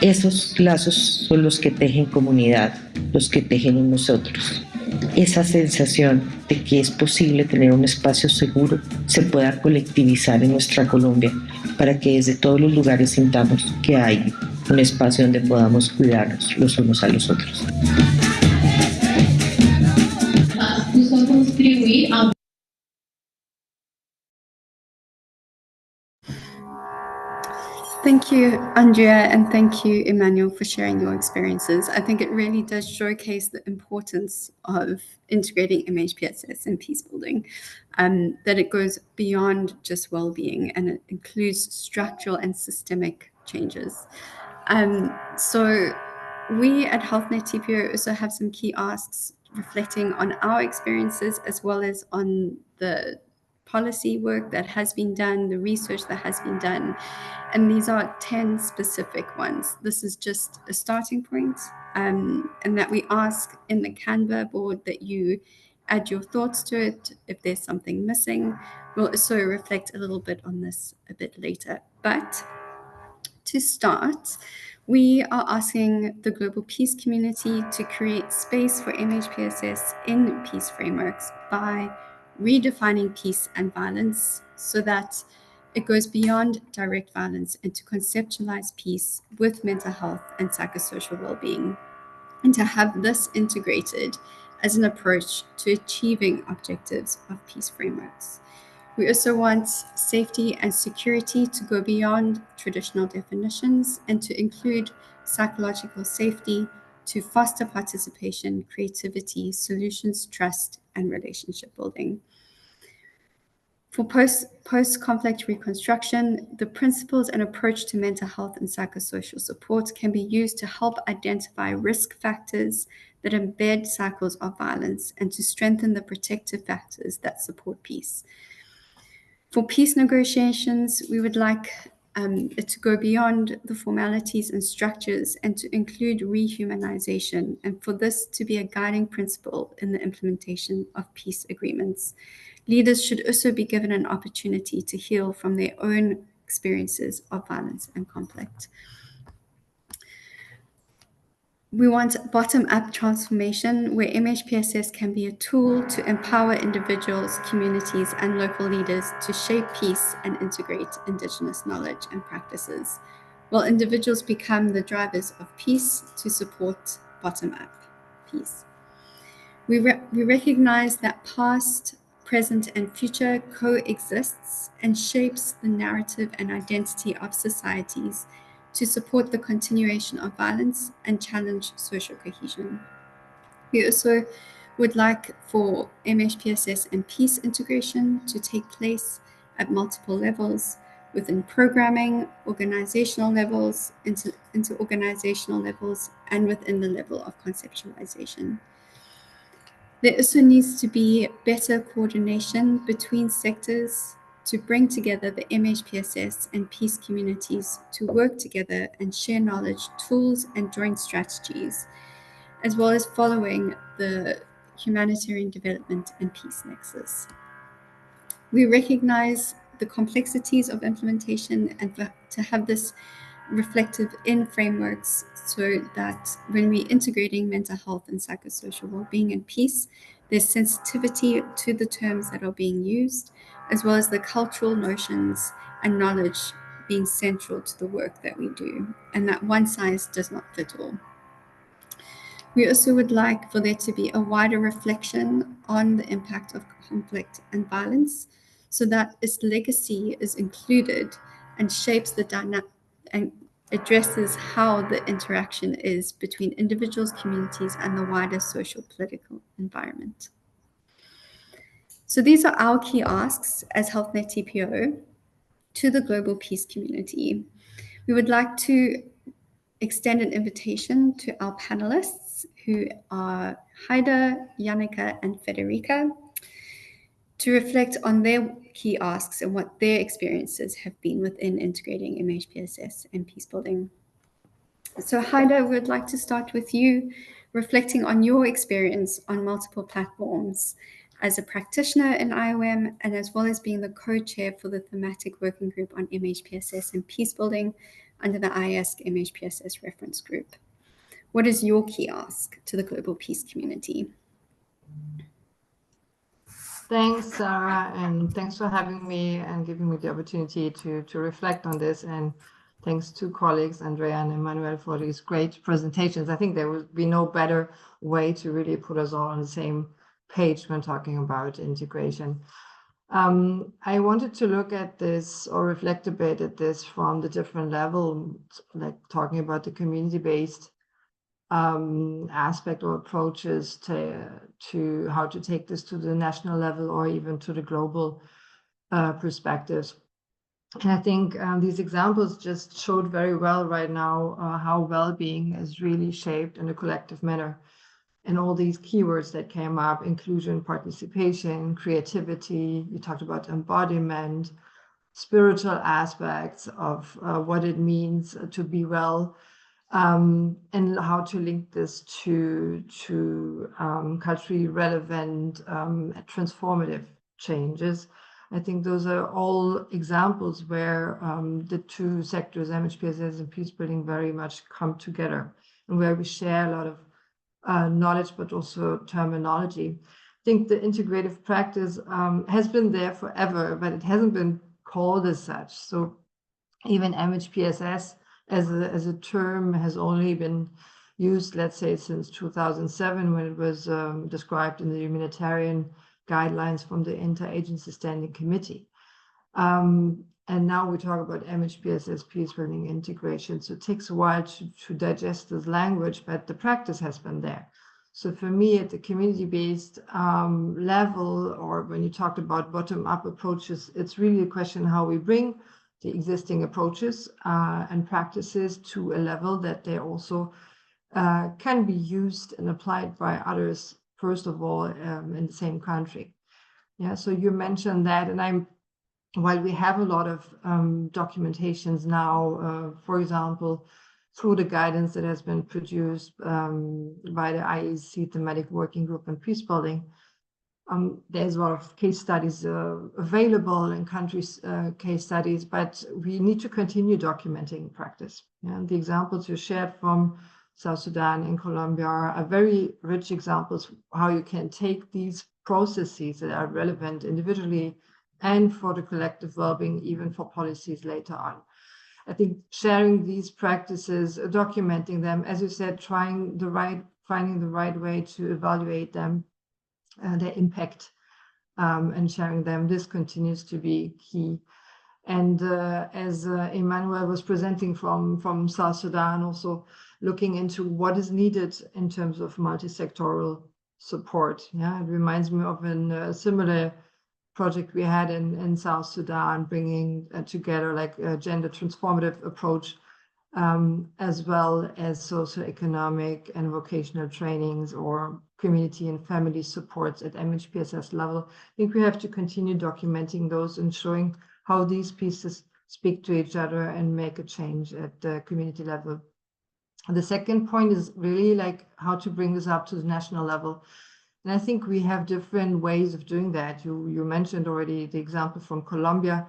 esos lazos son los que tejen comunidad, los que tejen en nosotros. Esa sensación de que es posible tener un espacio seguro se pueda colectivizar en nuestra Colombia para que desde todos los lugares sintamos que hay un espacio donde podamos cuidarnos los unos a los otros. Buscan contribuir a Thank you, Andrea, and thank you, Emmanuel, for sharing your experiences. I think it really does showcase the importance of integrating MHPSS and peacebuilding, that it goes beyond just well-being and it includes structural and systemic changes. So we at HealthNet TPO also have some key asks reflecting on our experiences as well as on the policy work that has been done, the research that has been done. And these are 10 specific ones. This is just a starting point, and that we ask in the Canva board that you add your thoughts to it. If there's something missing, we'll also reflect a little bit on this a bit later. But to start, we are asking the global peace community to create space for MHPSS in peace frameworks by redefining peace and violence so that It goes beyond direct violence and to conceptualize peace with mental health and psychosocial well-being, and to have this integrated as an approach to achieving objectives of peace frameworks. We also want safety and security to go beyond traditional definitions and to include psychological safety to foster participation, creativity, solutions, trust, and relationship building. For post-conflict reconstruction, the principles and approach to mental health and psychosocial support can be used to help identify risk factors that embed cycles of violence and to strengthen the protective factors that support peace. For peace negotiations, we would like it to go beyond the formalities and structures and to include rehumanization, and for this to be a guiding principle in the implementation of peace agreements. Leaders should also be given an opportunity to heal from their own experiences of violence and conflict. We want bottom-up transformation where MHPSS can be a tool to empower individuals, communities, and local leaders to shape peace and integrate Indigenous knowledge and practices, while individuals become the drivers of peace to support bottom-up peace. We recognize that past, present, and future coexists and shapes the narrative and identity of societies to support the continuation of violence and challenge social cohesion. We also would like for MHPSS and peace integration to take place at multiple levels within programming, organizational levels, inter-organizational levels, and within the level of conceptualization. There also needs to be better coordination between sectors to bring together the MHPSS and peace communities to work together and share knowledge, tools, and joint strategies, as well as following the humanitarian development and peace nexus. We recognize the complexities of implementation and to have this reflective in frameworks so that when we're integrating mental health and psychosocial well-being and peace, there's sensitivity to the terms that are being used, as well as the cultural notions and knowledge being central to the work that we do, and that one size does not fit all. We also would like for there to be a wider reflection on the impact of conflict and violence so that its legacy is included and shapes the dynamic and addresses how the interaction is between individuals, communities, and the wider social political environment. So these are our key asks as HealthNet TPO to the global peace community. We would like to extend an invitation to our panelists, who are Haida, Yannicka, and Federica, to reflect on their key asks and what their experiences have been within integrating MHPSS and peacebuilding. So Haida, we would like to start with you, reflecting on your experience on multiple platforms as a practitioner in IOM, and as well as being the co-chair for the thematic working group on MHPSS and peacebuilding under the IASC MHPSS reference group. What is your key ask to the global peace community? Thanks, Sarah, and thanks for having me and giving me the opportunity to reflect on this. And thanks to colleagues, Andrea and Emmanuel, for these great presentations. I think there would be no better way to really put us all on the same page when talking about integration. I wanted to look at this or reflect a bit at this from the different levels, like talking about the community-based aspect or approaches to how to take this to the national level or even to the global perspectives. And I think these examples just showed very well right now how well-being is really shaped in a collective manner. And all these keywords that came up: inclusion, participation, creativity, you talked about embodiment, spiritual aspects of what it means to be well, and how to link this to culturally relevant transformative changes. I think those are all examples where the two sectors, MHPSS and peacebuilding, very much come together, and where we share a lot of knowledge, but also terminology. I think the integrative practice has been there forever, but it hasn't been called as such. So even MHPSS as a term has only been used, let's say, since 2007, when it was described in the humanitarian guidelines from the Interagency Standing Committee. And now we talk about MHPSS, peacebuilding integration. So it takes a while to digest this language, but the practice has been there. So for me, at the community-based level, or when you talked about bottom-up approaches, it's really a question how we bring the existing approaches and practices to a level that they also can be used and applied by others, first of all, in the same country. Yeah, so you mentioned that, and while we have a lot of documentations now, for example, through the guidance that has been produced by the IEC Thematic Working Group on Peacebuilding, there's a lot of case studies available in countries' case studies, but we need to continue documenting practice. And the examples you shared from South Sudan and Colombia are very rich examples how you can take these processes that are relevant individually and for the collective well-being, even for policies later on. I think sharing these practices, documenting them, as you said, finding the right way to evaluate them, their impact, and sharing them, this continues to be key. And as Emmanuel was presenting from South Sudan, also looking into what is needed in terms of multi-sectoral support. Yeah, it reminds me of a similar project we had in South Sudan, bringing together like a gender transformative approach, as well as socioeconomic and vocational trainings or community and family supports at MHPSS level. I think we have to continue documenting those and showing how these pieces speak to each other and make a change at the community level. The second point is really like how to bring this up to the national level. And I think we have different ways of doing that. You mentioned already the example from Colombia.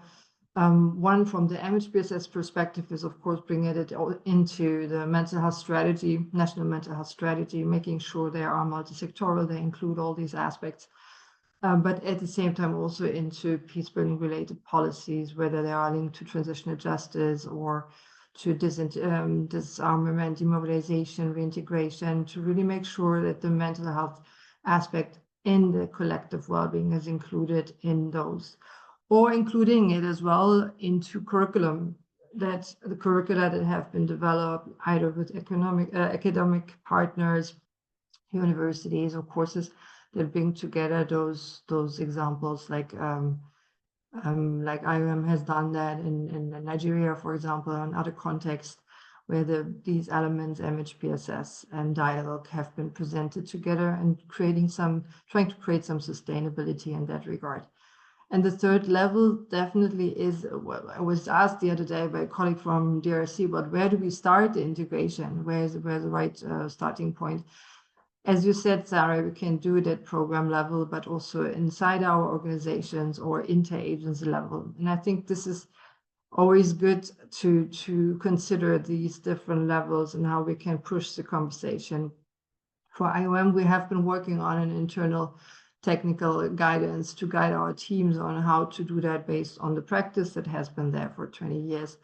One from the MHPSS perspective is, of course, bringing it into the mental health strategy, national mental health strategy, making sure they are multi-sectoral, they include all these aspects. But at the same time also into peacebuilding related policies, whether they are linked to transitional justice or to disarmament, demobilization, reintegration, to really make sure that the mental health aspect in the collective well-being is included in those, or including it as well into curriculum, that the curricula that have been developed either with academic partners, universities, or courses that bring together those examples, like IOM has done that in Nigeria, for example, and other contexts where these elements, MHPSS and dialogue, have been presented together and trying to create some sustainability in that regard. And the third level definitely is, well, I was asked the other day by a colleague from DRC, but where do we start the integration? Where's the right starting point? As you said, Sarah, we can do it at program level, but also inside our organizations or interagency level. And I think this is always good to consider these different levels and how we can push the conversation. For IOM, we have been working on an internal technical guidance to guide our teams on how to do that based on the practice that has been there for 20 years.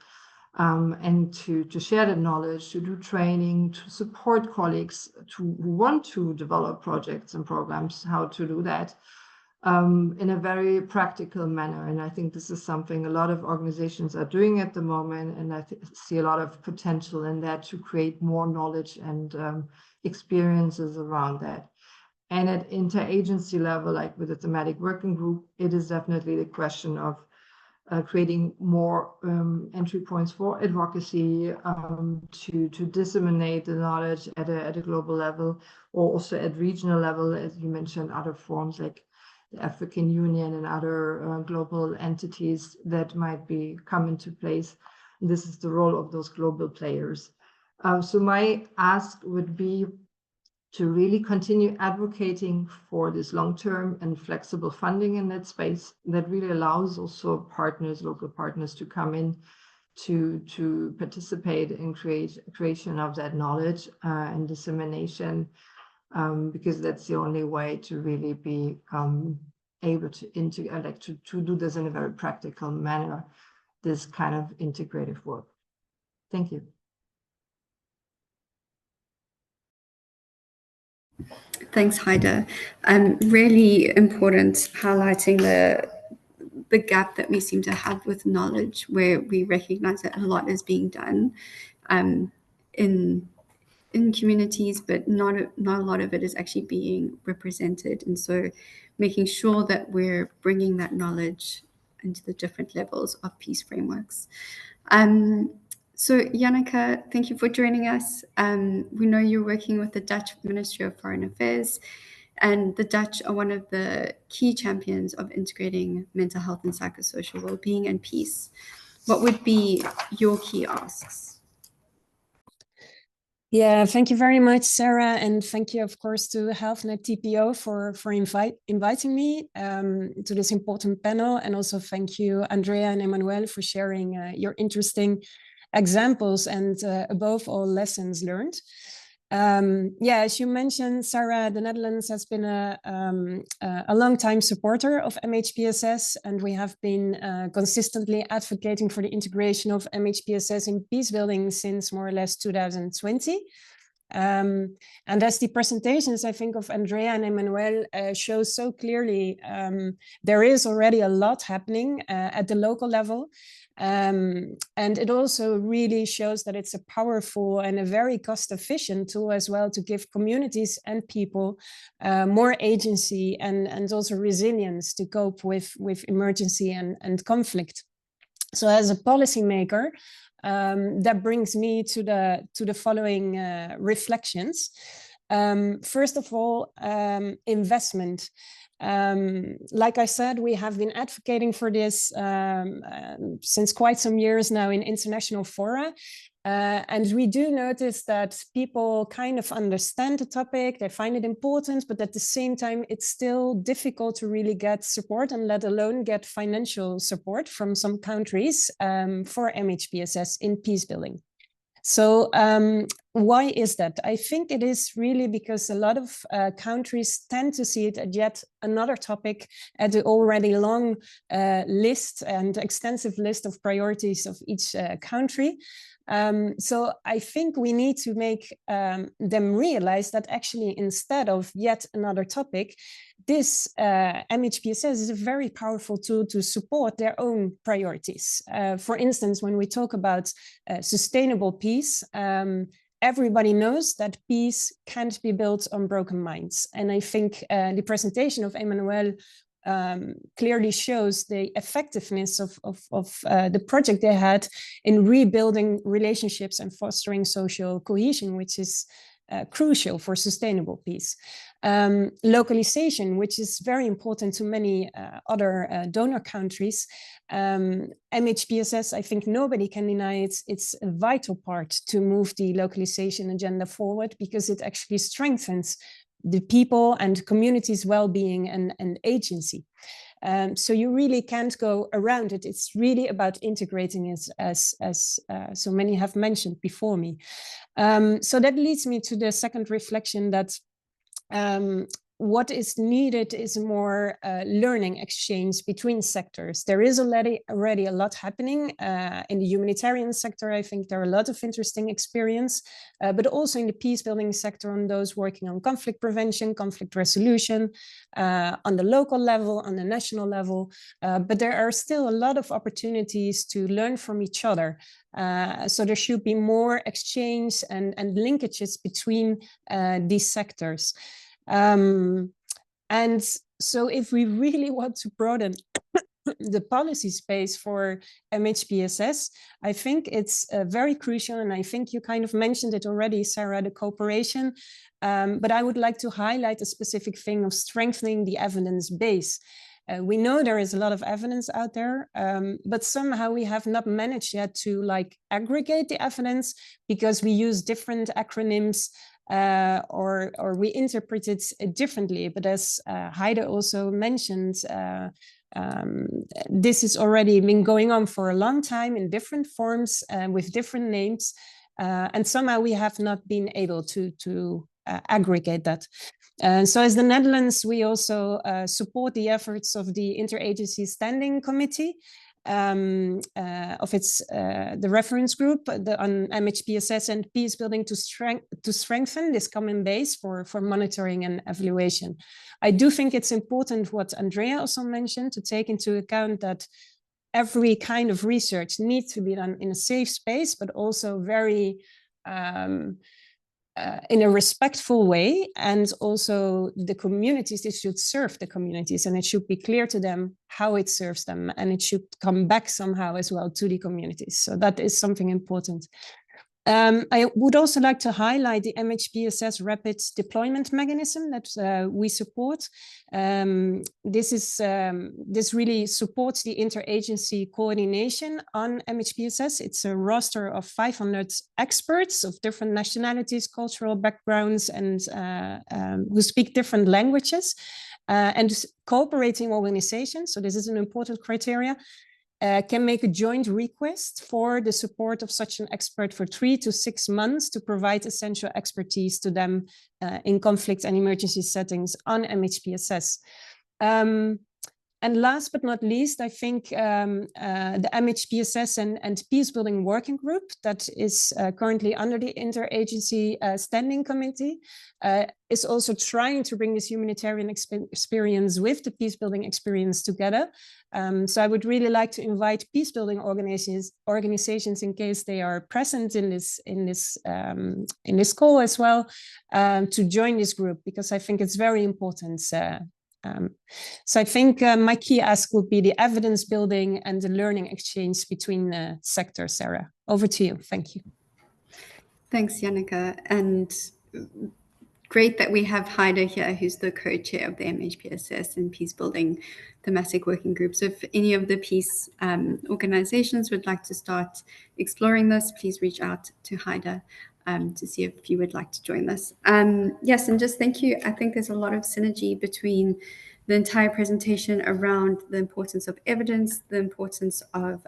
And to share the knowledge, to do training, to support colleagues who want to develop projects and programs, how to do that in a very practical manner. And I think this is something a lot of organizations are doing at the moment, and I see a lot of potential in that to create more knowledge and experiences around that. And at interagency level, like with the thematic working group, it is definitely the question of creating more entry points for advocacy, to disseminate the knowledge at a global level, or also at regional level, as you mentioned, other forms like the African Union and other global entities that might come into place. This is the role of those global players. So my ask would be to really continue advocating for this long-term and flexible funding in that space that really allows also partners, local partners, to come in to participate in creation of that knowledge and dissemination, because that's the only way to really be able to do this in a very practical manner, this kind of integrative work. Thank you. Thanks, Haida. Really important highlighting the gap that we seem to have with knowledge, where we recognize that a lot is being done in communities, but not a lot of it is actually being represented. And so making sure that we're bringing that knowledge into the different levels of peace frameworks. So Janneke, thank you for joining us. We know you're working with the Dutch Ministry of Foreign Affairs, and the Dutch are one of the key champions of integrating mental health and psychosocial well-being and peace. What would be your key asks? Yeah, thank you very much, Sarah, and thank you, of course, to HealthNet TPO for inviting me to this important panel, and also thank you, Andrea and Emmanuel, for sharing your interesting examples and above all, lessons learned. Yeah, as you mentioned, Sarah, the Netherlands has been a long-time supporter of MHPSS, and we have been consistently advocating for the integration of MHPSS in Peacebuilding since more or less 2020. And as the presentations, I think, of Andrea and Emmanuel show so clearly, there is already a lot happening at the local level. And it also really shows that it's a powerful and a very cost-efficient tool as well to give communities and people more agency and also resilience to cope with emergency and conflict. So as a policymaker, that brings me to the following reflections. First of all, investment. Like I said, we have been advocating for this since quite some years now in international fora. And we do notice that people kind of understand the topic, they find it important, but at the same time, it's still difficult to really get support, and let alone get financial support from some countries for MHPSS in peacebuilding. So why is that? I think it is really because a lot of countries tend to see it as yet another topic at the already long list and extensive list of priorities of each country. So I think we need to make them realize that actually, instead of yet another topic, this MHPSS is a very powerful tool to support their own priorities. For instance, when we talk about sustainable peace, everybody knows that peace can't be built on broken minds. And I think the presentation of Emmanuel clearly shows the effectiveness of the project they had in rebuilding relationships and fostering social cohesion, which is crucial for sustainable peace. Localization, which is very important to many other donor countries. MHPSS, I think nobody can deny it's a vital part to move the localization agenda forward, because it actually strengthens the people and communities' well-being and agency. So you really can't go around it. It's really about integrating it, as so many have mentioned before me. So that leads me to the second reflection, that what is needed is more learning exchange between sectors. There is already a lot happening in the humanitarian sector. I think there are a lot of interesting experience, but also in the peace building sector, on those working on conflict prevention, conflict resolution, on the local level, on the national level. But there are still a lot of opportunities to learn from each other. So there should be more exchange and linkages between these sectors. And so if we really want to broaden the policy space for MHPSS, I think it's very crucial, and I think you kind of mentioned it already, Sarah, the cooperation, but I would like to highlight a specific thing of strengthening the evidence base. We know there is a lot of evidence out there, but somehow we have not managed yet to aggregate the evidence, because we use different acronyms, or we interpret it differently. But as Haida also mentioned, this has already been going on for a long time in different forms with different names, and somehow we have not been able to aggregate that. So as the Netherlands, we also support the efforts of the Interagency Standing Committee of the reference group on MHPSS and Peacebuilding to strengthen this common base for monitoring and evaluation. I do think it's important what Andrea also mentioned, to take into account that every kind of research needs to be done in a safe space, but also very in a respectful way, and also the communities, it should serve the communities, and it should be clear to them how it serves them, and it should come back somehow as well to the communities. So that is something important. I would also like to highlight the MHPSS rapid deployment mechanism that we support. This really supports the interagency coordination on MHPSS. It's a roster of 500 experts of different nationalities, cultural backgrounds, and who speak different languages, and cooperating organizations. So this is an important criteria. Can make a joint request for the support of such an expert for 3 to 6 months to provide essential expertise to them in conflict and emergency settings on MHPSS. And last but not least, I think the MHPSS and Peacebuilding Working Group that is currently under the Interagency Standing Committee is also trying to bring this humanitarian experience with the peacebuilding experience together. So I would really like to invite peacebuilding organizations in case they are present in this call as well, to join this group, because I think it's very important. So I think my key ask would be the evidence building and the learning exchange between the sectors. Sarah, over to you. Thank you. Thanks, Janneke. And great that we have Haida here, who's the co-chair of the MHPSS and Peacebuilding thematic working group. So if any of the peace organizations would like to start exploring this, please reach out to Haida to see if you would like to join this. Yes, and just thank you. I think there's a lot of synergy between the entire presentation around the importance of evidence, the importance of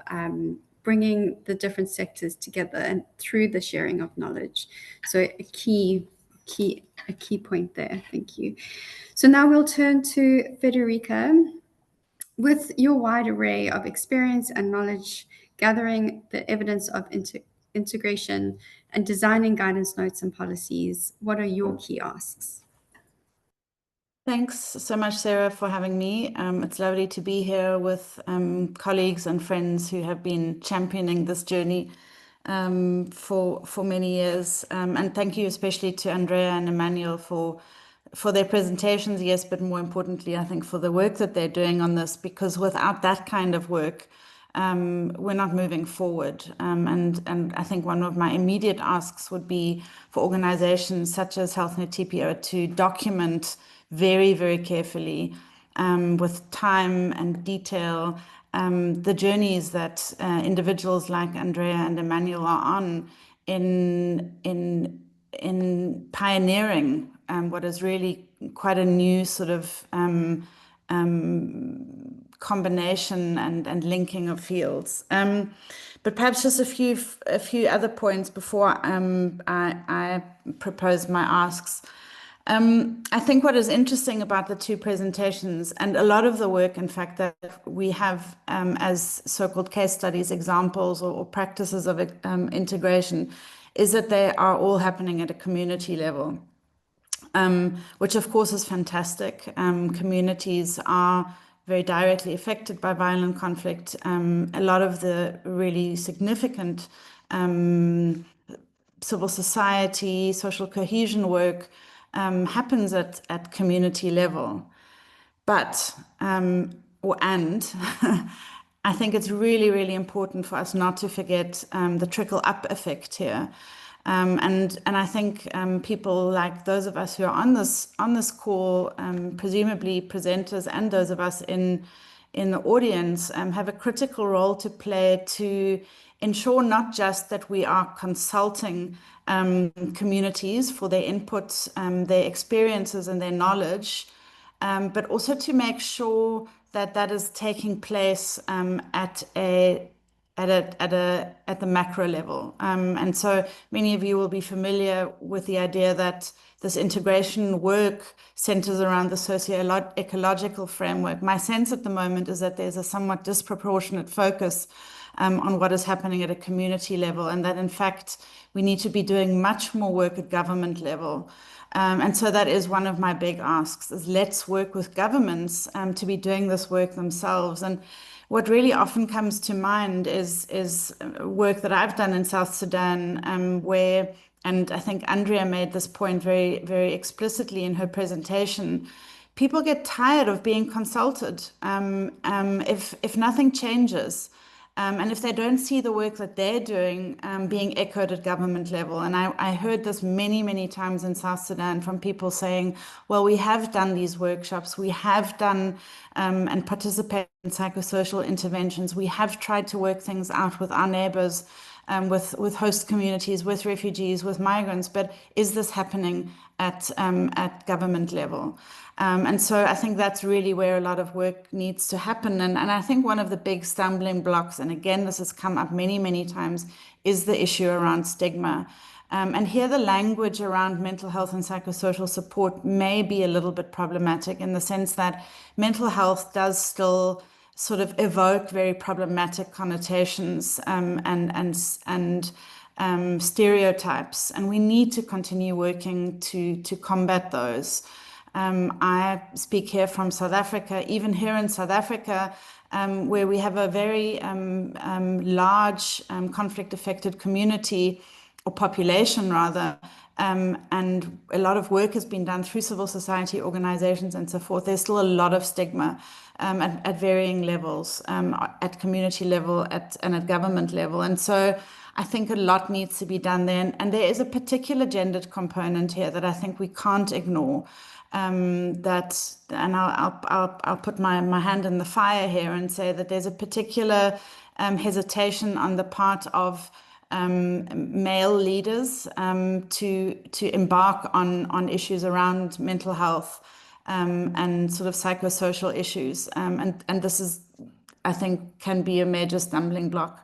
bringing the different sectors together and through the sharing of knowledge. So a key point there. Thank you. So now we'll turn to Federica. With your wide array of experience and knowledge, gathering the evidence of integration and designing guidance notes and policies, what are your key asks? Thanks so much, Sarah, for having me. It's lovely to be here with colleagues and friends who have been championing this journey for many years. And thank you especially to Andrea and Emmanuel for their presentations, yes, but more importantly, I think for the work that they're doing on this, because without that kind of work, we're not moving forward. And I think one of my immediate asks would be for organizations such as HealthNet TPO to document very, very carefully with time and detail the journeys that individuals like Andrea and Emmanuel are on in pioneering what is really quite a new sort of combination and linking of fields. But perhaps just a few other points before I propose my asks. I think what is interesting about the two presentations, and a lot of the work, in fact, that we have as so-called case studies, examples or practices of integration, is that they are all happening at a community level, which of course is fantastic. Communities are very directly affected by violent conflict. A lot of the really significant civil society, social cohesion work happens at community level. But, I think it's really, really important for us not to forget the trickle-up effect here. And I think people like those of us who are on this call, presumably presenters and those of us in the audience, have a critical role to play to ensure not just that we are consulting communities for their inputs, their experiences and their knowledge, but also to make sure that that is taking place at a at the macro level. And so many of you will be familiar with the idea that this integration work centers around the socio-ecological framework. My sense at the moment is that there's a somewhat disproportionate focus on what is happening at a community level, and that in fact we need to be doing much more work at government level. And so that is one of my big asks, is let's work with governments to be doing this work themselves. And what really often comes to mind is work that I've done in South Sudan, where, and I think Andrea made this point very, very explicitly in her presentation, people get tired of being consulted if nothing changes. And if they don't see the work that they're doing being echoed at government level. And I heard this many, many times in South Sudan from people saying, well, we have done these workshops, we have done and participated in psychosocial interventions, we have tried to work things out with our neighbors, with host communities, with refugees, with migrants, but is this happening at government level? And so I think that's really where a lot of work needs to happen. And I think one of the big stumbling blocks, and again, this has come up many, many times, is the issue around stigma. And here the language around mental health and psychosocial support may be a little bit problematic in the sense that mental health does still sort of evoke very problematic connotations and stereotypes. And we need to continue working to combat those. I speak here from South Africa. Even here in South Africa, where we have a very large conflict-affected community, or population rather, and a lot of work has been done through civil society organizations and so forth, there's still a lot of stigma at varying levels, at community level and at government level. And so I think a lot needs to be done there. And there is a particular gendered component here that I think we can't ignore. And I'll put my hand in the fire here and say that there's a particular hesitation on the part of male leaders to embark on issues around mental health and sort of psychosocial issues. And this is, I think, can be a major stumbling block.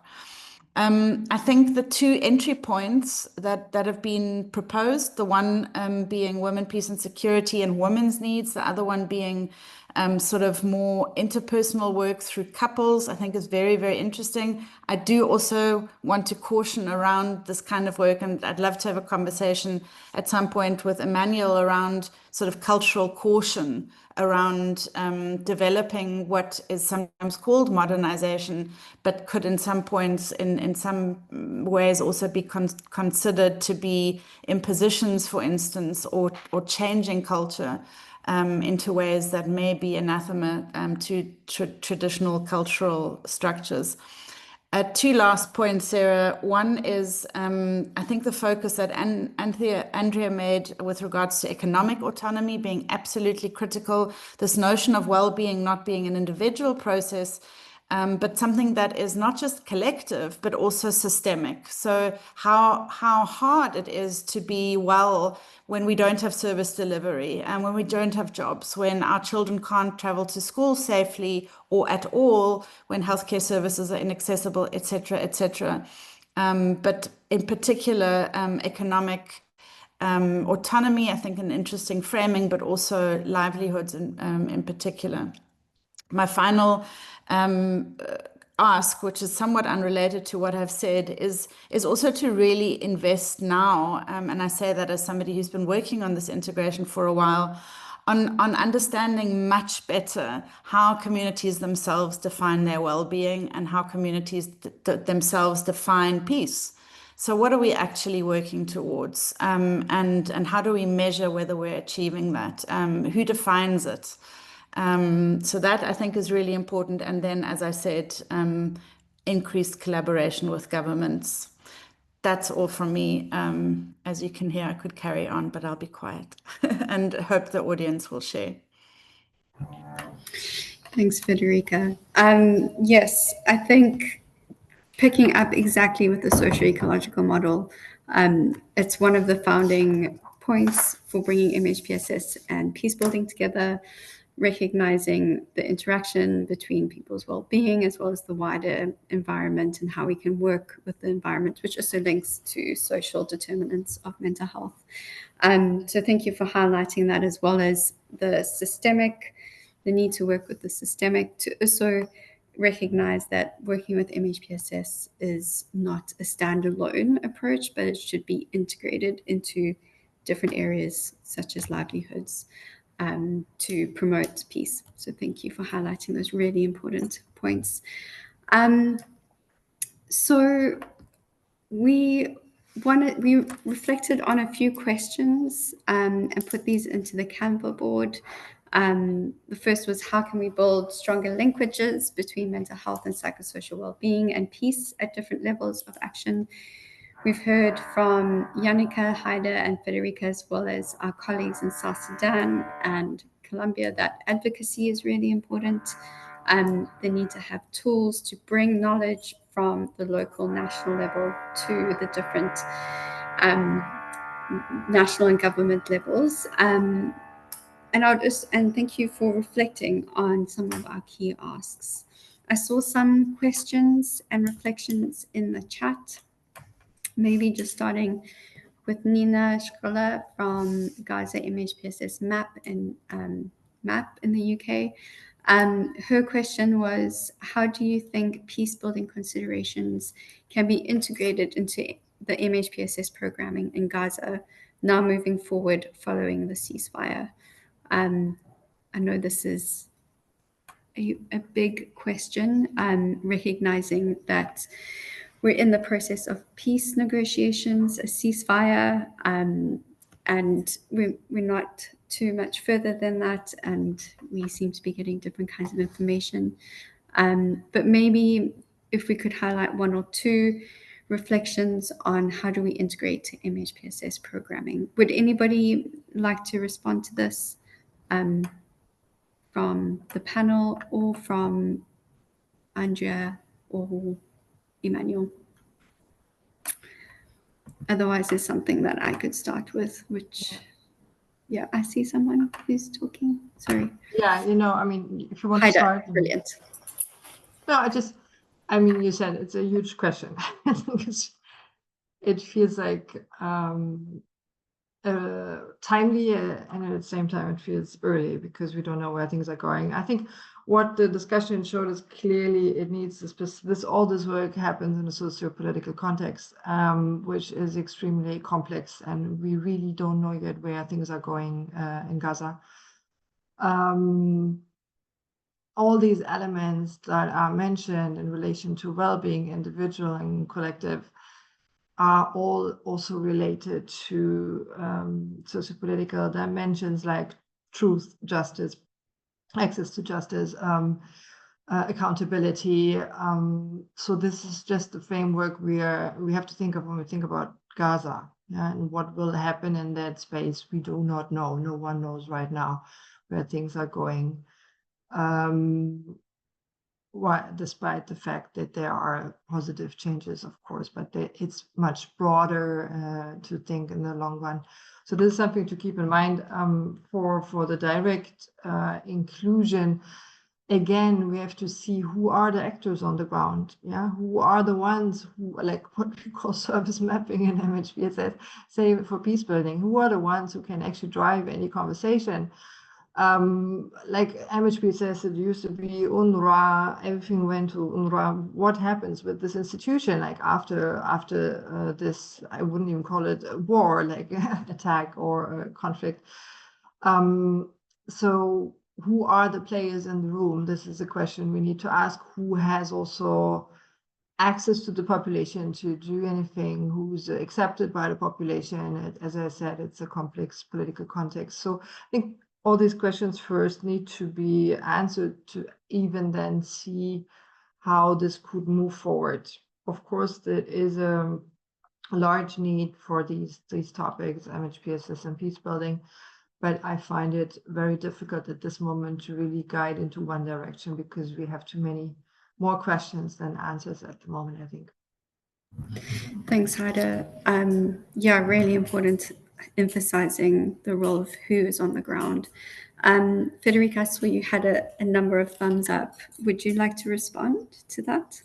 I think the two entry points that have been proposed, the one being women, peace and security and women's needs, the other one being sort of more interpersonal work through couples, I think is very, very interesting. I do also want to caution around this kind of work, and I'd love to have a conversation at some point with Emmanuel around sort of cultural caution around developing what is sometimes called modernization, but could in some points, in some ways also be considered to be impositions, for instance, or changing culture into ways that may be anathema to traditional cultural structures. Two last points, Sarah. One is, I think the focus that Andrea made with regards to economic autonomy being absolutely critical, this notion of well-being not being an individual process, but something that is not just collective, but also systemic. So how hard it is to be well when we don't have service delivery and when we don't have jobs, when our children can't travel to school safely or at all, when healthcare services are inaccessible, etc., etc. But in particular, economic autonomy, I think an interesting framing, but also livelihoods in particular. My final ask, which is somewhat unrelated to what I've said, is also to really invest now, and I say that as somebody who's been working on this integration for a while, on understanding much better how communities themselves define their well-being and how communities themselves define peace. So what are we actually working towards, and how do we measure whether we're achieving that? Who defines it? So that I think is really important. And then, as I said, increased collaboration with governments. That's all from me. As you can hear, I could carry on, but I'll be quiet and hope the audience will share. Thanks, Federica. Yes, I think picking up exactly with the socio-ecological model, it's one of the founding points for bringing MHPSS and Peacebuilding together. recognizing the interaction between people's well-being as well as the wider environment and how we can work with the environment, which also links to social determinants of mental health. So thank you for highlighting that, as well as the need to work with the systemic, to also recognize that working with MHPSS is not a standalone approach, but it should be integrated into different areas such as livelihoods to promote peace. So thank you for highlighting those really important points. So we reflected on a few questions and put these into the Canva board. The first was, how can we build stronger linkages between mental health and psychosocial well-being and peace at different levels of action? We've heard from Yannicka, Haida, and Federica, as well as our colleagues in South Sudan and Colombia, that advocacy is really important. They need to have tools to bring knowledge from the local, national level to the different national and government levels. And thank you for reflecting on some of our key asks. I saw some questions and reflections in the chat. Maybe just starting with Nina Shkola from Gaza MHPSS MAP in the UK. Her question was, how do you think peace-building considerations can be integrated into the MHPSS programming in Gaza now moving forward following the ceasefire? I know this is a big question, recognizing that we're in the process of peace negotiations, a ceasefire, and we're not too much further than that, and we seem to be getting different kinds of information. But maybe if we could highlight one or two reflections on how do we integrate MHPSS programming. Would anybody like to respond to this from the panel or from Andrea or Emmanuel? Otherwise, it's something that I could start with, which, yeah, I see someone who's talking. Sorry. Yeah, I mean, if you want to start. Brilliant. No, you said it's a huge question. I think it feels like timely, and at the same time it feels early because we don't know where things are going. I think what the discussion showed is clearly it needs all this work happens in a socio-political context, which is extremely complex, and we really don't know yet where things are going in Gaza. All these elements that are mentioned in relation to well-being, individual and collective, are all also related to sociopolitical dimensions like truth, justice, access to justice, accountability. So this is just the framework we have to think of when we think about Gaza, and what will happen in that space. We do not know. No one knows right now where things are going. Despite the fact that there are positive changes, of course, but it's much broader to think in the long run. So this is something to keep in mind for the direct inclusion. Again, we have to see who are the actors on the ground. Yeah, who are the ones who, like what we call service mapping in MHPSS, say for peace building, who are the ones who can actually drive any conversation. Like MHPSS, it used to be UNRWA, everything went to UNRWA. What happens with this institution, like after this, I wouldn't even call it a war, like attack or a conflict. So who are the players in the room? This is a question we need to ask. Who has also access to the population to do anything, who's accepted by the population? As I said, it's a complex political context. So I think all these questions first need to be answered to even then see how this could move forward. Of course, there is a large need for these topics, MHPSS and peace building, but I find it very difficult at this moment to really guide into one direction because we have too many more questions than answers at the moment, I think. Thanks, Haida. Yeah, really important emphasizing the role of who is on the ground. Federica, I saw you had a number of thumbs up. Would you like to respond to that?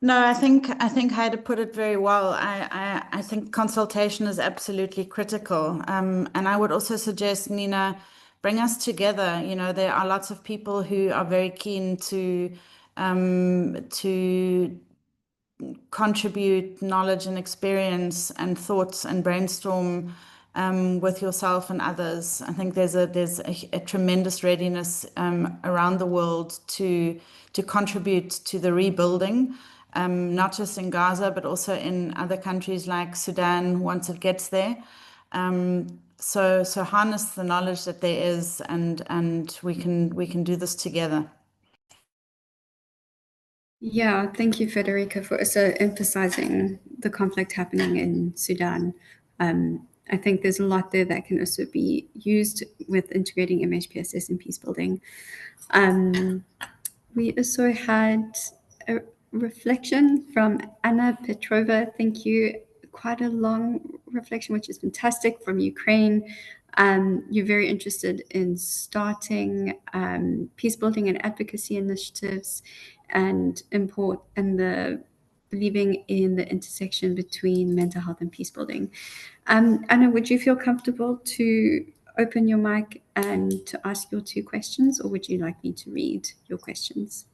No, I think Heide put it very well. I think consultation is absolutely critical. And I would also suggest, Nina, bring us together. You know, there are lots of people who are very keen to contribute knowledge and experience and thoughts and brainstorm with yourself and others. I think there's a tremendous readiness around the world to contribute to the rebuilding. Not just in Gaza, but also in other countries like Sudan once it gets there. So harness the knowledge that there is, and we can do this together. Yeah, thank you, Federica, for also emphasizing the conflict happening in Sudan. I think there's a lot there that can also be used with integrating MHPSS and peacebuilding. We also had a reflection from Anna Petrova. Thank you. Quite a long reflection, which is fantastic, from Ukraine. You're very interested in starting peacebuilding and advocacy initiatives and the believing in the intersection between mental health and peacebuilding. Anna, would you feel comfortable to open your mic and to ask your 2 questions, or would you like me to read your questions?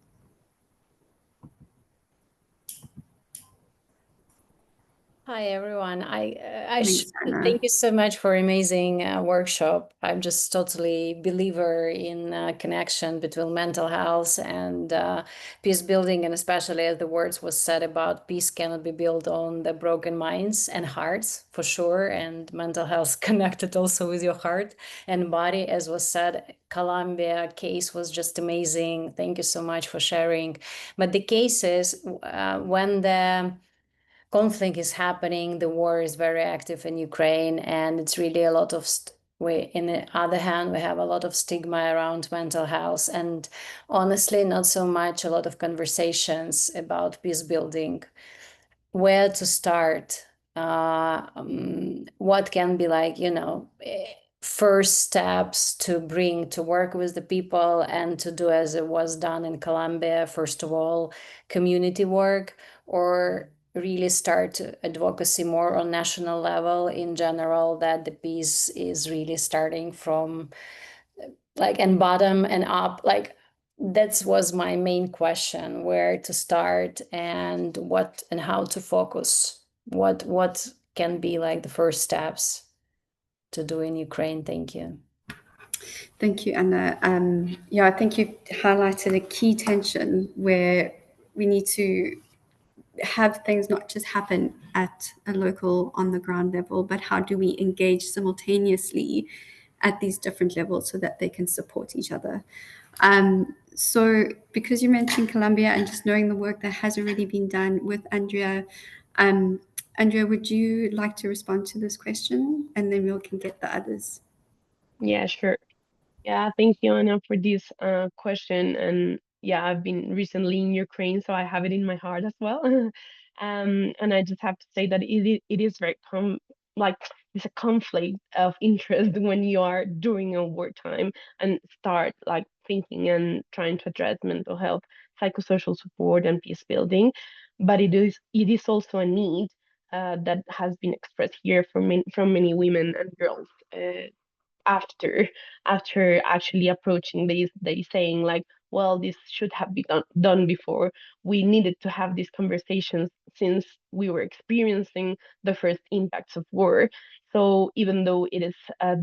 Hi, everyone. Thanks, Anna. Thank you so much for amazing workshop. I'm just totally believer in connection between mental health and peace building, and especially as the words was said about peace cannot be built on the broken minds and hearts, for sure, and mental health connected also with your heart and body, as was said. Colombia case was just amazing. Thank you so much for sharing. But the cases when the conflict is happening, the war is very active in Ukraine, and it's really a lot of in the other hand, we have a lot of stigma around mental health, and honestly, not so much a lot of conversations about peace building. Where to start? What can be like, first steps to work with the people and to do as it was done in Colombia, first of all, community work, or really start advocacy more on national level in general, that the peace is really starting from and bottom and up. That was my main question, where to start and what and how to focus. What can be like the first steps to do in Ukraine? Thank you. Thank you, Anna. I think you highlighted a key tension where we need to have things not just happen at a local on the ground level, but how do we engage simultaneously at these different levels so that they can support each other. So because you mentioned Colombia and just knowing the work that has already been done with Andrea, Andrea, would you like to respond to this question, and then we can get the others? Yeah, sure. Yeah, thank you, Anna, for this question. And yeah, I've been recently in Ukraine, so I have it in my heart as well. And I just have to say that it is very it's a conflict of interest when you are during a wartime and start thinking and trying to address mental health, psychosocial support, and peace building. But it is also a need that has been expressed here from many women and girls. After actually approaching this, they saying well, this should have been done before. We needed to have these conversations since we were experiencing the first impacts of war. So even though it is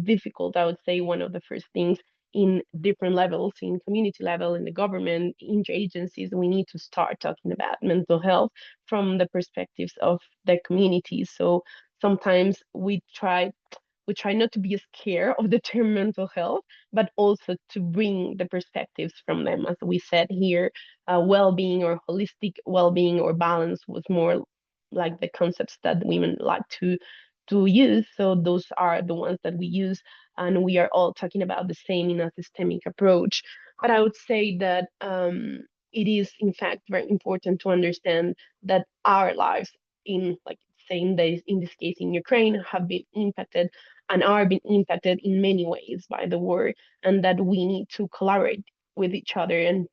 difficult, I would say one of the first things in different levels, in community level, in the government, interagencies, we need to start talking about mental health from the perspectives of the communities. So sometimes we try not to be scared of the term mental health, but also to bring the perspectives from them. As we said here, well-being or holistic well-being or balance was more like the concepts that women like to use. So those are the ones that we use, and we are all talking about the same in a systemic approach. But I would say that it is in fact very important to understand that our lives in in this case in Ukraine have been impacted and are being impacted in many ways by the war, and that we need to collaborate with each other and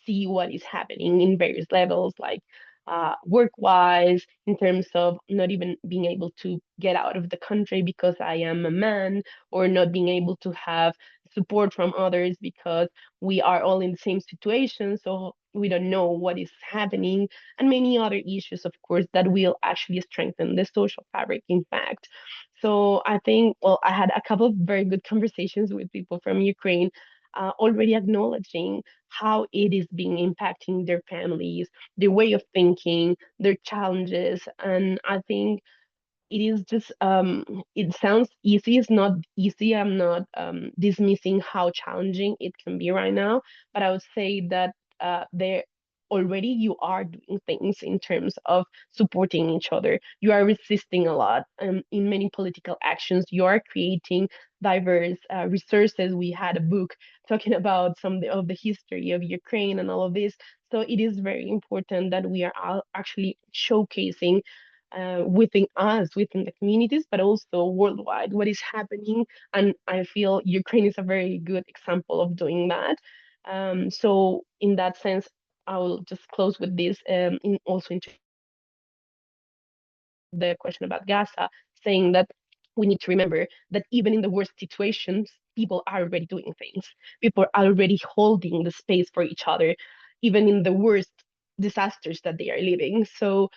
see what is happening in various levels, like work-wise, in terms of not even being able to get out of the country because I am a man, or not being able to have support from others because we are all in the same situation, so we don't know what is happening, and many other issues, of course, that will actually strengthen the social fabric, in fact. So I think, well, I had a couple of very good conversations with people from Ukraine, already acknowledging how it is being impacting their families, their way of thinking, their challenges. And I think it is just it sounds easy. It's not easy. I'm not dismissing how challenging it can be right now, but I would say that there already you are doing things in terms of supporting each other. You are resisting a lot in many political actions. You are creating diverse resources. We had a book talking about some of the history of Ukraine and all of this. So it is very important that we are actually showcasing within us, within the communities, but also worldwide, what is happening. And I feel Ukraine is a very good example of doing that. So in that sense, I will just close with this, in also into the question about Gaza, saying that we need to remember that even in the worst situations, people are already doing things. People are already holding the space for each other, even in the worst disasters that they are living. So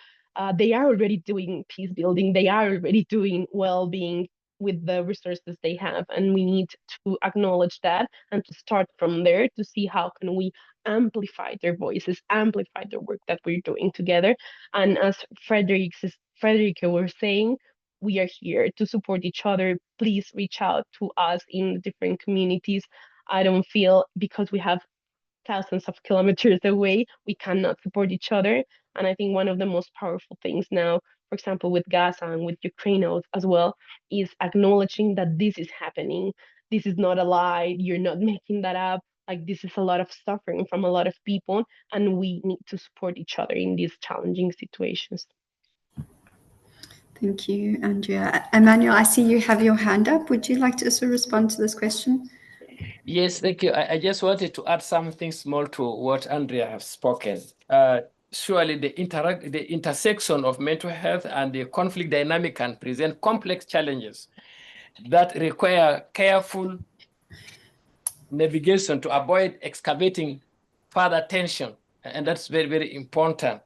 they are already doing peace building. They are already doing well-being with the resources they have, and we need to acknowledge that and to start from there to see how can we amplify their voices, amplify the work that we're doing together. And as Frederica was saying, we are here to support each other. Please reach out to us in the different communities. I don't feel because we have thousands of kilometers away, we cannot support each other. And I think one of the most powerful things now, for example, with Gaza and with Ukraine as well, is acknowledging that this is happening. This is not a lie. You're not making that up. Like, this is a lot of suffering from a lot of people, and we need to support each other in these challenging situations. Thank you, Andrea. Emmanuel, I see you have your hand up. Would you like to also respond to this question? Yes, thank you. I just wanted to add something small to what Andrea has spoken. Surely the intersection of mental health and the conflict dynamic can present complex challenges that require careful navigation to avoid excavating further tension. And that's very, very important.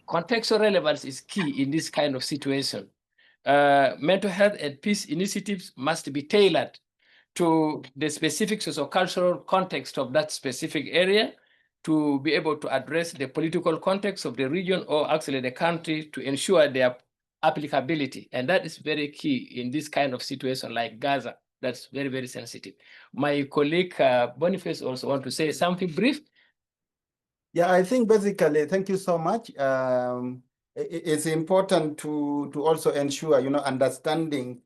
Contextual relevance is key in this kind of situation. Mental health and peace initiatives must be tailored to the specific socio-cultural context of that specific area to be able to address the political context of the region or actually the country to ensure their applicability. And that is very key in this kind of situation like Gaza. That's very, very sensitive. My colleague Boniface also want to say something brief. Yeah, I think basically, thank you so much. It's important to also ensure, understanding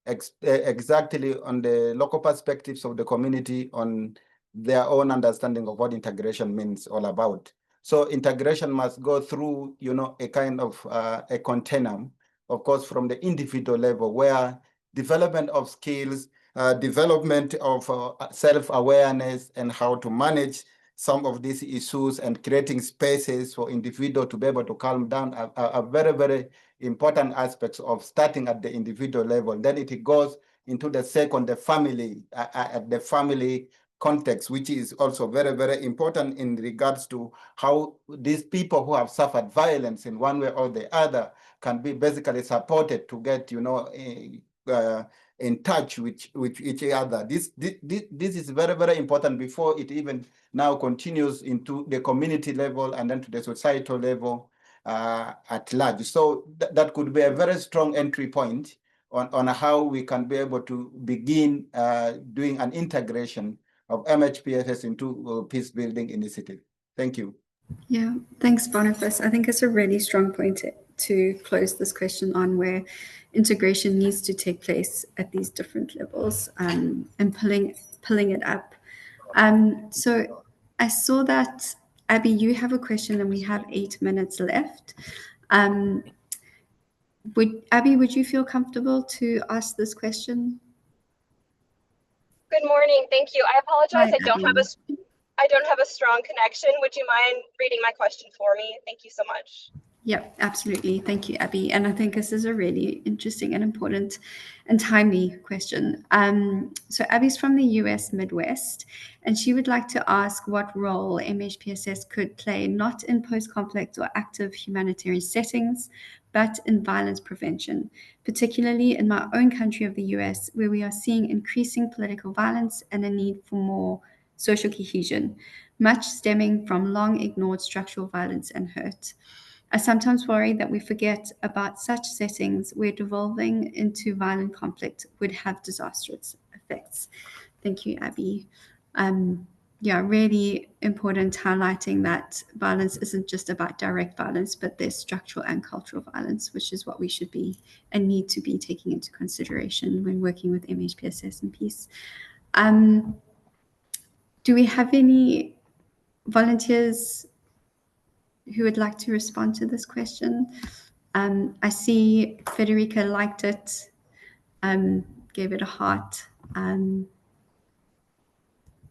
exactly on the local perspectives of the community on their own understanding of what integration means all about. So integration must go through, a kind of a continuum, of course, from the individual level where development of skills, development of self-awareness and how to manage some of these issues and creating spaces for individuals to be able to calm down are very, very important aspects of starting at the individual level. Then it goes into the second, the family, at the family context, which is also very, very important in regards to how these people who have suffered violence in one way or the other can be basically supported to get, in touch with each other. This is very, very important before it even now continues into the community level and then to the societal level at large. So that could be a very strong entry point on how we can be able to begin doing an integration of MHPSS into peace building initiative. Thank you. Yeah, thanks, Boniface. I think it's a really strong point to close this question on, where integration needs to take place at these different levels, and pulling it up. So I saw that, Abby, you have a question and we have 8 minutes left. Abby, would you feel comfortable to ask this question? Good morning. Thank you. I apologize. Hi, I don't have a strong connection. Would you mind reading my question for me? Thank you so much. Yep, absolutely. Thank you, Abby. And I think this is a really interesting and important and timely question. So Abby's from the US Midwest, and she would like to ask what role MHPSS could play not in post-conflict or active humanitarian settings, but in violence prevention, particularly in my own country of the US, where we are seeing increasing political violence and a need for more social cohesion, much stemming from long ignored structural violence and hurt. I sometimes worry that we forget about such settings where devolving into violent conflict would have disastrous effects. Thank you, Abby. Yeah, really important highlighting that violence isn't just about direct violence, but there's structural and cultural violence, which is what we should be and need to be taking into consideration when working with MHPSS and peace. Do we have any volunteers who would like to respond to this question? I see Federica liked it, gave it a heart.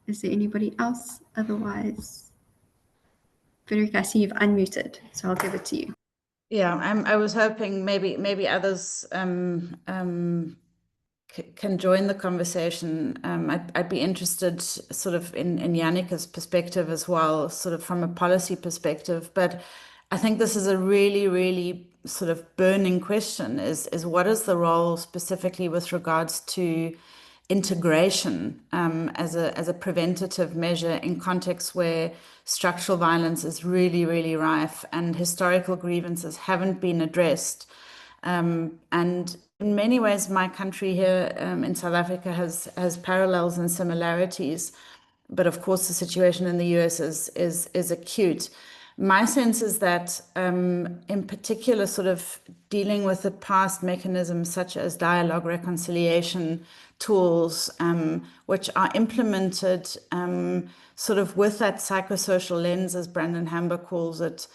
Is there anybody else? Otherwise, Federica, I see you've unmuted, so I'll give it to you. Yeah, I was hoping maybe others can join the conversation. I'd be interested sort of in Jannika's perspective as well, sort of from a policy perspective. But I think this is a really, really sort of burning question, is what is the role specifically with regards to integration as a preventative measure in contexts where structural violence is really, really rife and historical grievances haven't been addressed. And in many ways, my country here in South Africa has parallels and similarities. But of course, the situation in the US is acute. My sense is that in particular, sort of dealing with the past mechanisms such as dialogue, reconciliation tools, which are implemented sort of with that psychosocial lens, as Brandon Hamber calls it,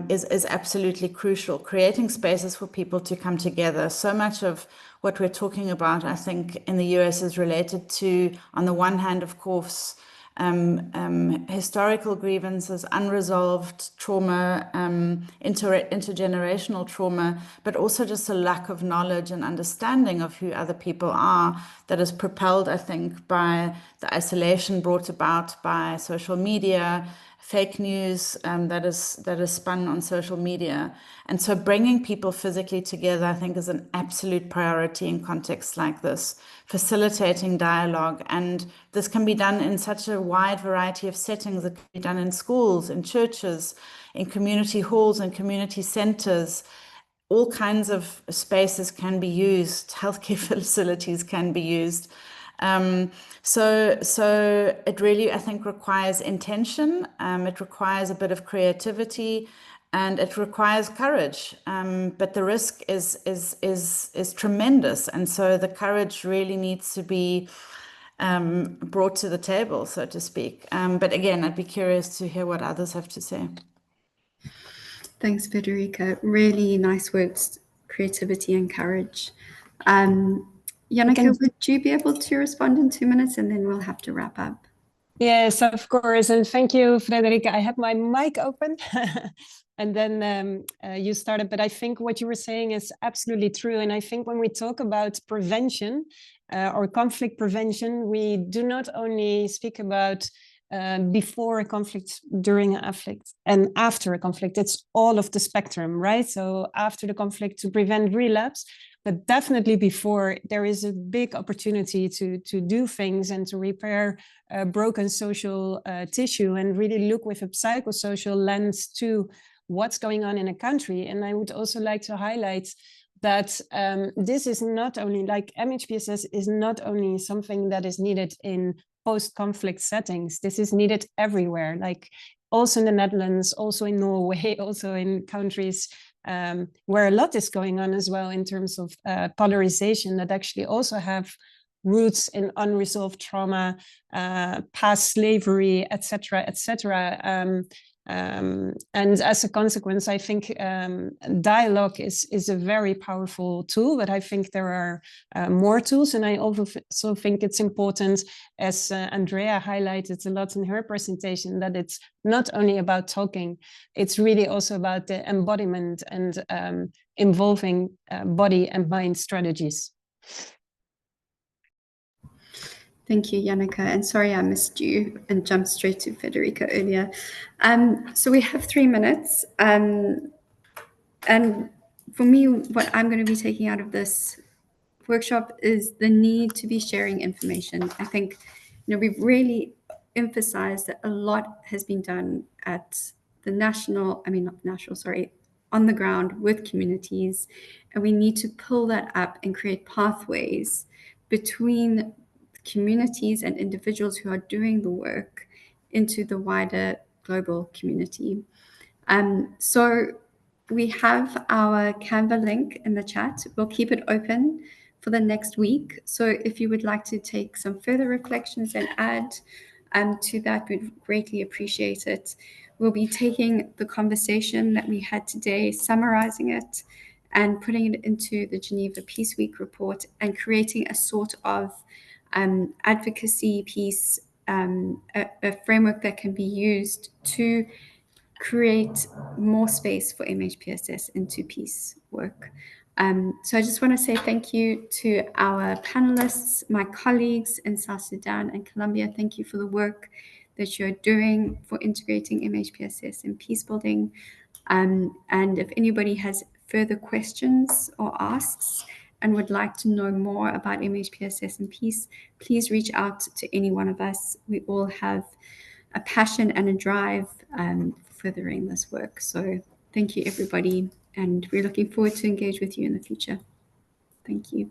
is absolutely crucial. Creating spaces for people to come together. So much of what we're talking about, I think, in the US is related to, on the one hand, of course, historical grievances, unresolved trauma, intergenerational trauma, but also just a lack of knowledge and understanding of who other people are that is propelled, I think, by the isolation brought about by social media, fake news that is spun on social media. And so bringing people physically together, I think, is an absolute priority in contexts like this, facilitating dialogue. And this can be done in such a wide variety of settings. It can be done in schools, in churches, in community halls and community centers. All kinds of spaces can be used. Healthcare facilities can be used. So it really, I think, requires intention. It requires a bit of creativity, and it requires courage. But the risk is tremendous, and so the courage really needs to be brought to the table, so to speak. But again, I'd be curious to hear what others have to say. Thanks, Federica. Really nice words, creativity and courage. Jannika, would you be able to respond in 2 minutes, and then we'll have to wrap up? Yes, of course. And thank you, Frederica. I had my mic open and then you started, but I think what you were saying is absolutely true. And I think when we talk about prevention or conflict prevention, we do not only speak about before a conflict, during a conflict, and after a conflict. It's all of the spectrum, right? So after the conflict, to prevent relapse, but definitely before, there is a big opportunity to do things and to repair broken social tissue and really look with a psychosocial lens to what's going on in a country. And I would also like to highlight that this is not only, like MHPSS is not only something that is needed in post-conflict settings. This is needed everywhere, like also in the Netherlands, also in Norway, also in countries where a lot is going on as well in terms of polarization that actually also have roots in unresolved trauma, past slavery, etc., etc. And as a consequence, I think dialogue is a very powerful tool, but I think there are more tools. And I also think it's important, as Andrea highlighted a lot in her presentation, that it's not only about talking, it's really also about the embodiment and involving body and mind strategies. Thank you, Janneke. And sorry I missed you and jumped straight to Federica earlier. So we have 3 minutes. And for me, what I'm going to be taking out of this workshop is the need to be sharing information. I think, we've really emphasized that a lot has been done at the on the ground with communities. And we need to pull that up and create pathways between communities and individuals who are doing the work into the wider global community. So we have our Canva link in the chat. We'll keep it open for the next week. So if you would like to take some further reflections and add to that, we'd greatly appreciate it. We'll be taking the conversation that we had today, summarizing it, and putting it into the Geneva Peace Week report and creating a sort of advocacy piece, a framework that can be used to create more space for MHPSS into peace work. So I just want to say thank you to our panelists, my colleagues in South Sudan and Colombia. Thank you for the work that you're doing for integrating MHPSS in peace building. And if anybody has further questions or asks and would like to know more about MHPSS and peace, please reach out to any one of us. We all have a passion and a drive furthering this work. So thank you, everybody. And we're looking forward to engage with you in the future. Thank you.